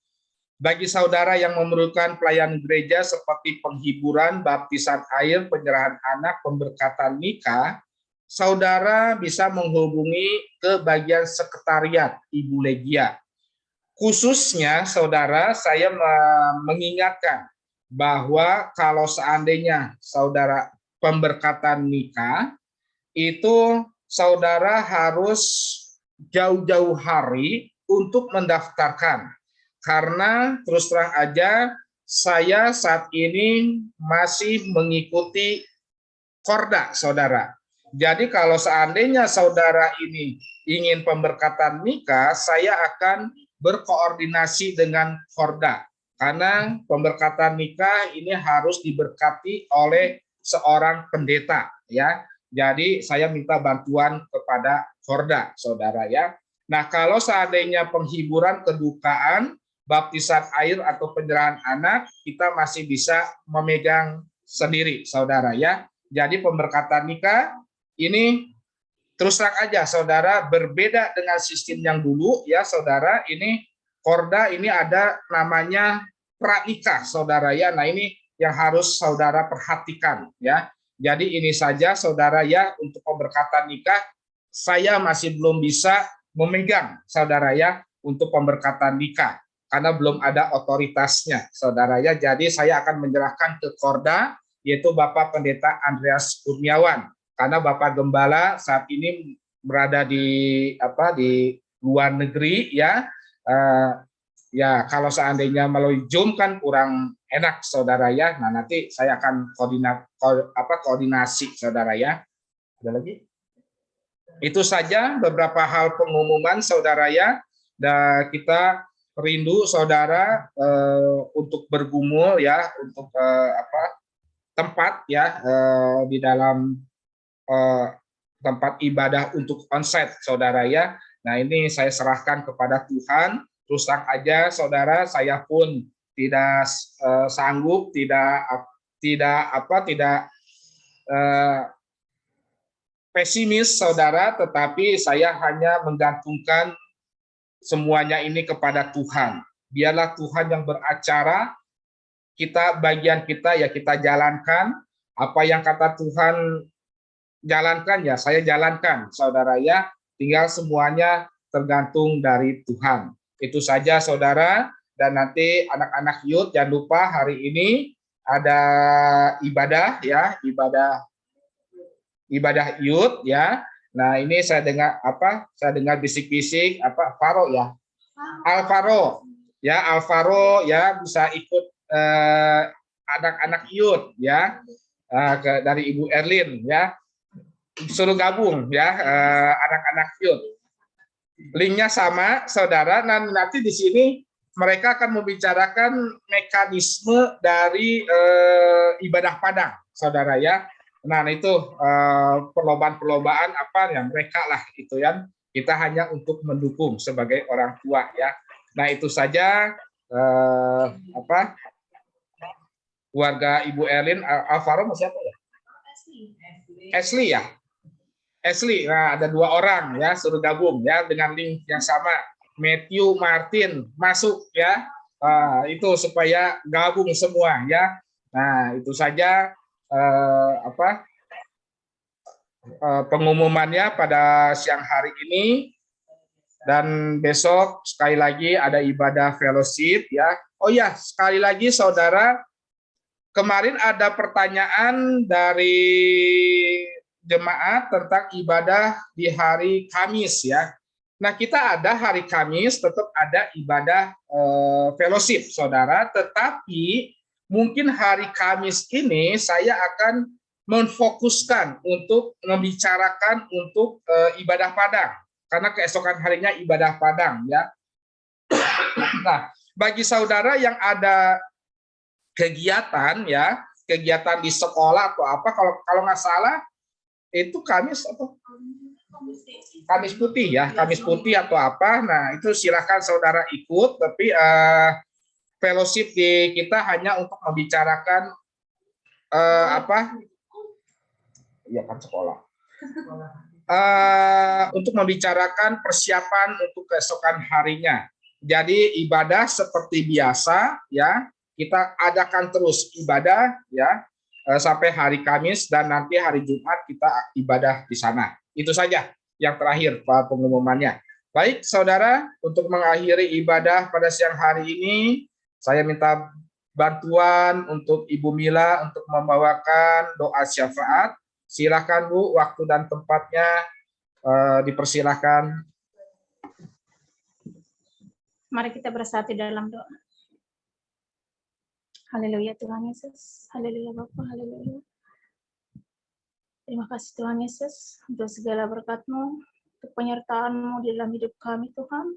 bagi saudara yang memerlukan pelayanan gereja seperti penghiburan, baptisan air, penyerahan anak, pemberkatan nikah, saudara bisa menghubungi ke bagian sekretariat Ibu Legia. Khususnya, saudara, saya mengingatkan bahwa kalau seandainya saudara pemberkatan nikah, itu saudara harus jauh-jauh hari untuk mendaftarkan. Karena terus terang aja, saya saat ini masih mengikuti Korda, saudara. Jadi kalau seandainya saudara ini ingin pemberkatan nikah, saya akan berkoordinasi dengan Korda. Karena pemberkatan nikah ini harus diberkati oleh seorang pendeta, ya. Jadi saya minta bantuan kepada Korda, saudara, ya. Nah, kalau seandainya penghiburan, kedukaan, baptisan air atau penyerahan anak, kita masih bisa memegang sendiri, saudara, ya. Jadi pemberkatan nikah ini terus terang aja, saudara, berbeda dengan sistem yang dulu, ya, saudara. Ini Korda ini ada namanya pranikah, saudara, ya. Nah, ini yang harus saudara perhatikan, ya. Jadi ini saja, saudara, ya, untuk pemberkatan nikah saya masih belum bisa memegang, saudara, ya, untuk pemberkatan nikah karena belum ada otoritasnya, saudara, ya. Jadi saya akan menyerahkan ke Korda, yaitu Bapak Pendeta Andreas Kurniawan, karena Bapak Gembala saat ini berada di luar negeri, ya. Ya, kalau seandainya melalui Zoom kan kurang enak, saudara, ya. Nah, nanti saya akan koordinasi, saudara, ya. Ada lagi? Itu saja beberapa hal pengumuman, saudara, ya. Dan kita rindu, saudara, untuk bergumul, ya, untuk tempat, ya, di dalam tempat ibadah untuk onsite, saudara, ya. Nah, ini saya serahkan kepada Tuhan. Terus terang aja, saudara, saya pun tidak sanggup, tidak pesimis, saudara, tetapi saya hanya menggantungkan semuanya ini kepada Tuhan. Biarlah Tuhan yang beracara, bagian kita, ya, kita jalankan apa yang kata Tuhan jalankan, ya, saya jalankan, saudara, ya. Tinggal semuanya tergantung dari Tuhan. Itu saja, saudara. Dan nanti anak-anak youth jangan lupa hari ini ada ibadah, ya, ibadah youth, ya. Nah, ini saya dengar bisik-bisik Faro, ya. Alvaro, ya, bisa ikut anak-anak youth, ya. Dari Ibu Erlin, ya. Suruh gabung, ya, anak-anak youth. Linknya sama, saudara. Nanti di sini mereka akan membicarakan mekanisme dari ibadah Padang, saudara, ya. Nah, itu perlombaan apa yang mereka lah, itu, ya. Kita hanya untuk mendukung sebagai orang tua, ya. Nah, itu saja keluarga Ibu Erlin. Alvaro masih apa, ya? Ashley, ya. Ashley, nah, ada 2 orang, ya, suruh gabung, ya, dengan link yang sama. Matthew, Martin masuk, ya. Itu supaya gabung semua, ya. Nah, itu saja pengumumannya pada siang hari ini. Dan besok sekali lagi ada ibadah fellowship, ya. Oh ya, sekali lagi, saudara, kemarin ada pertanyaan dari jemaat tentang ibadah di hari Kamis, ya. Nah, kita ada hari Kamis, tetap ada ibadah fellowship, saudara. Tetapi mungkin hari Kamis ini saya akan memfokuskan untuk membicarakan untuk ibadah Padang. Karena keesokan harinya ibadah Padang, ya. Nah, bagi saudara yang ada kegiatan, ya, kegiatan di sekolah atau apa, kalau nggak salah itu Kamis atau Kamis putih, ya, Kamis putih atau apa. Nah, itu silakan saudara ikut, tapi fellowship di kita hanya untuk membicarakan apa? Iya kan sekolah. Untuk membicarakan persiapan untuk keesokan harinya. Jadi ibadah seperti biasa, ya, kita adakan terus ibadah, ya, sampai hari Kamis, dan nanti hari Jumat kita ibadah di sana. Itu saja yang terakhir Pak pengumumannya. Baik, saudara, untuk mengakhiri ibadah pada siang hari ini, saya minta bantuan untuk Ibu Mila untuk membawakan doa syafaat. Silakan Bu, waktu dan tempatnya dipersilakan. Mari kita bersatu dalam doa. Haleluya Tuhan Yesus. Haleluya Bapa. Haleluya. Terima kasih Tuhan Yesus untuk segala berkat-Mu, untuk penyertaan-Mu di dalam hidup kami Tuhan.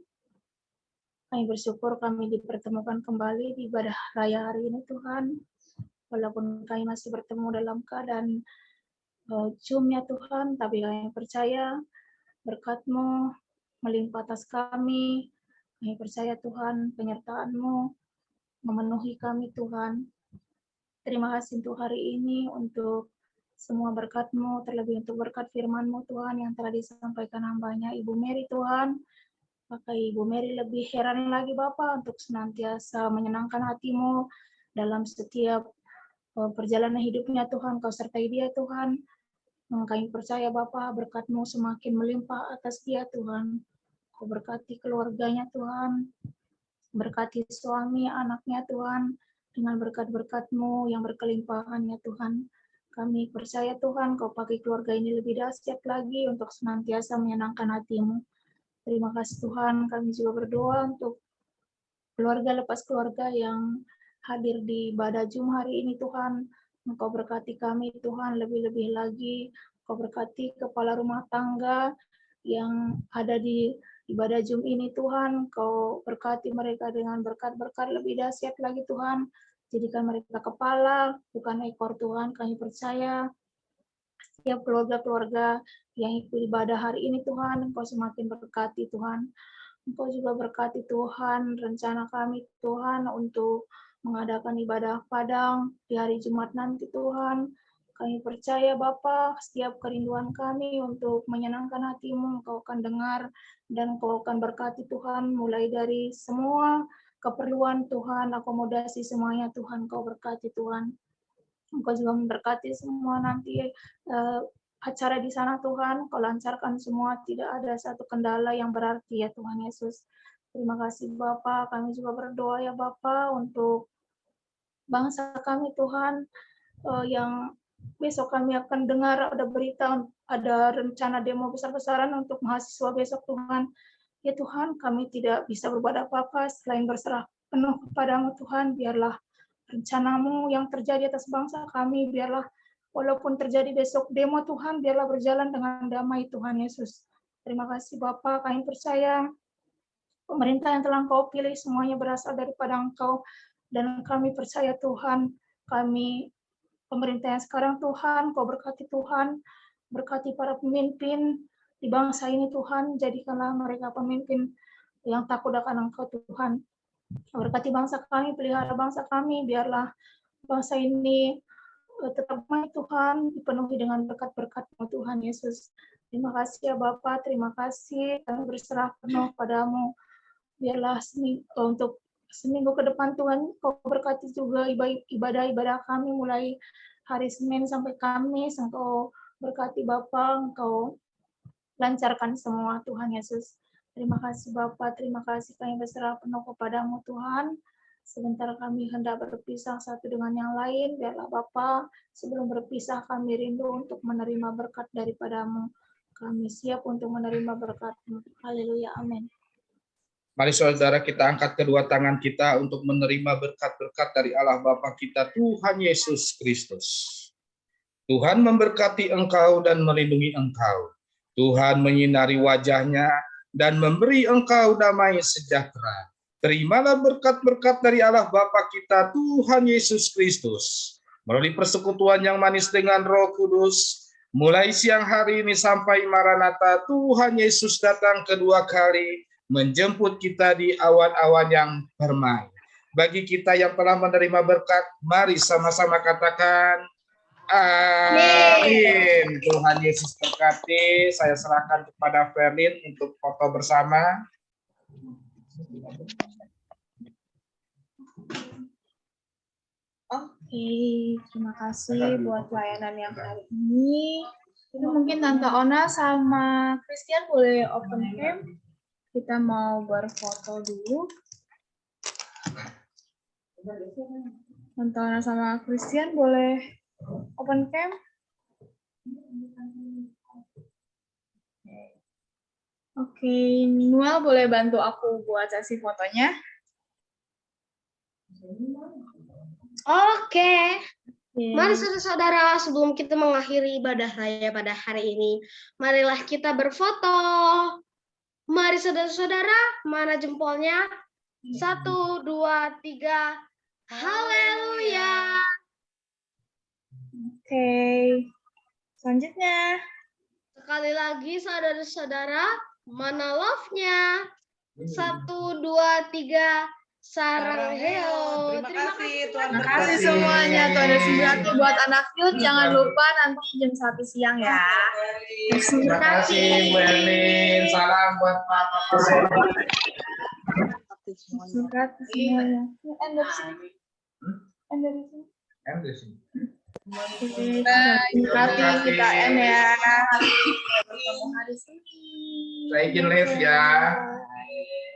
Kami bersyukur kami dipertemukan kembali di ibadah raya hari ini Tuhan. Walaupun kami masih bertemu dalam keadaan Zoom ya Tuhan, tapi kami percaya berkat-Mu melimpah atas kami. Kami percaya Tuhan penyertaan-Mu memenuhi kami Tuhan. Terima kasih untuk hari ini, untuk semua berkat-Mu, terlebih untuk berkat firman-Mu Tuhan yang telah disampaikan hamba-Nya Ibu Mary Tuhan. Maka Ibu Mary lebih heran lagi Bapa untuk senantiasa menyenangkan hati-Mu dalam setiap perjalanan hidupnya Tuhan. Kau sertai dia Tuhan. Kami percaya Bapa berkat-Mu semakin melimpah atas dia Tuhan. Kau berkati keluarganya Tuhan, berkati suami, anaknya Tuhan, dengan berkat-berkat-Mu yang berkelimpahan ya Tuhan. Kami percaya Tuhan, Kau pakai keluarga ini lebih dahsyat lagi untuk senantiasa menyenangkan hati-Mu. Terima kasih Tuhan, kami juga berdoa untuk keluarga lepas keluarga yang hadir di ibadah Zoom hari ini Tuhan. Engkau berkati kami Tuhan lebih-lebih lagi. Engkau berkati kepala rumah tangga yang ada di ibadah Zoom ini Tuhan. Kau berkati mereka dengan berkat-berkat lebih dahsyat lagi Tuhan. Jadikan mereka kepala, bukan ekor Tuhan. Kami percaya setiap keluarga-keluarga yang ikut ibadah hari ini Tuhan, Engkau semakin berkati Tuhan. Engkau juga berkati Tuhan rencana kami Tuhan untuk mengadakan ibadah Padang di hari Jumat nanti Tuhan. Kami percaya Bapa, setiap kerinduan kami untuk menyenangkan hati-Mu, Engkau akan dengar dan Engkau akan berkati Tuhan, mulai dari semua keperluan Tuhan, akomodasi semuanya Tuhan, Engkau berkati Tuhan. Engkau juga memberkati semua nanti acara di sana Tuhan, Kau lancarkan semua, tidak ada satu kendala yang berarti ya Tuhan Yesus. Terima kasih Bapa, kami juga berdoa ya Bapa untuk bangsa kami Tuhan, yang besok kami akan dengar ada berita, ada rencana demo besar-besaran untuk mahasiswa besok Tuhan. Ya Tuhan, kami tidak bisa berbuat apa-apa selain berserah penuh kepadamu Tuhan. Biarlah rencana-Mu yang terjadi atas bangsa kami, biarlah walaupun terjadi besok demo Tuhan, biarlah berjalan dengan damai Tuhan Yesus. Terima kasih Bapa, kami percaya pemerintah yang telah Engkau pilih semuanya berasal daripada Engkau, dan kami percaya Tuhan, kami pemerintah yang sekarang Tuhan, Kau berkati Tuhan, berkati para pemimpin di bangsa ini Tuhan, jadikanlah mereka pemimpin yang takut akan Engkau Tuhan. Berkati bangsa kami, pelihara bangsa kami, biarlah bangsa ini tetap baik Tuhan, dipenuhi dengan berkat-berkat-Mu Tuhan Yesus. Terima kasih ya Bapa, terima kasih, kami berserah penuh padamu. Biarlah untuk seminggu ke depan Tuhan, Kau berkati juga ibadah-ibadah kami mulai hari Senin sampai Kamis. Engkau berkati Bapa, Engkau lancarkan semua Tuhan Yesus. Terima kasih Bapa, terima kasih kami berserah penuh kepadamu Tuhan. Sebentar kami hendak berpisah satu dengan yang lain, biarlah Bapa, sebelum berpisah kami rindu untuk menerima berkat daripadamu. Kami siap untuk menerima berkat-Mu. Haleluya, amin. Mari saudara kita angkat kedua tangan kita untuk menerima berkat-berkat dari Allah Bapa kita Tuhan Yesus Kristus. Tuhan memberkati engkau dan melindungi engkau. Tuhan menyinari wajahnya dan memberi engkau damai sejahtera. Terimalah berkat-berkat dari Allah Bapa kita Tuhan Yesus Kristus. Melalui persekutuan yang manis dengan Roh Kudus, mulai siang hari ini sampai Maranatha, Tuhan Yesus datang kedua kali, menjemput kita di awan-awan yang permai. Bagi kita yang telah menerima berkat, mari sama-sama katakan, amin. Tuhan Yesus berkati. Saya serahkan kepada Ferlin untuk foto bersama. Oke, terima kasih buat pelayanan yang hari ini. Itu mungkin Tante Ona sama Christian boleh open cam. Kita mau berfoto dulu. Tante Ona sama Christian boleh open cam. Oke, Noel boleh bantu aku buat sesi fotonya? Oke. Mari saudara-saudara, sebelum kita mengakhiri ibadah raya pada hari ini, marilah kita berfoto. Mari saudara-saudara, mana jempolnya? 1, 2, 3. Haleluya. Oke. Selanjutnya. Sekali lagi saudara-saudara, mana love-nya? 1, 2, 3. Saranghayo. Terima kasih Tuhan. Terima kasih semuanya. Tuhan Yesus berkati buat anak youth. Jangan lupa nanti jam 1 siang ya. Terima kasih Bu Erlin. Salam buat Papa. Terima kasih semuanya. End dari sini. End dari sini. Em di sini. Terima kasih kita end ya. Hari ini. Saya izin live ya. Bye.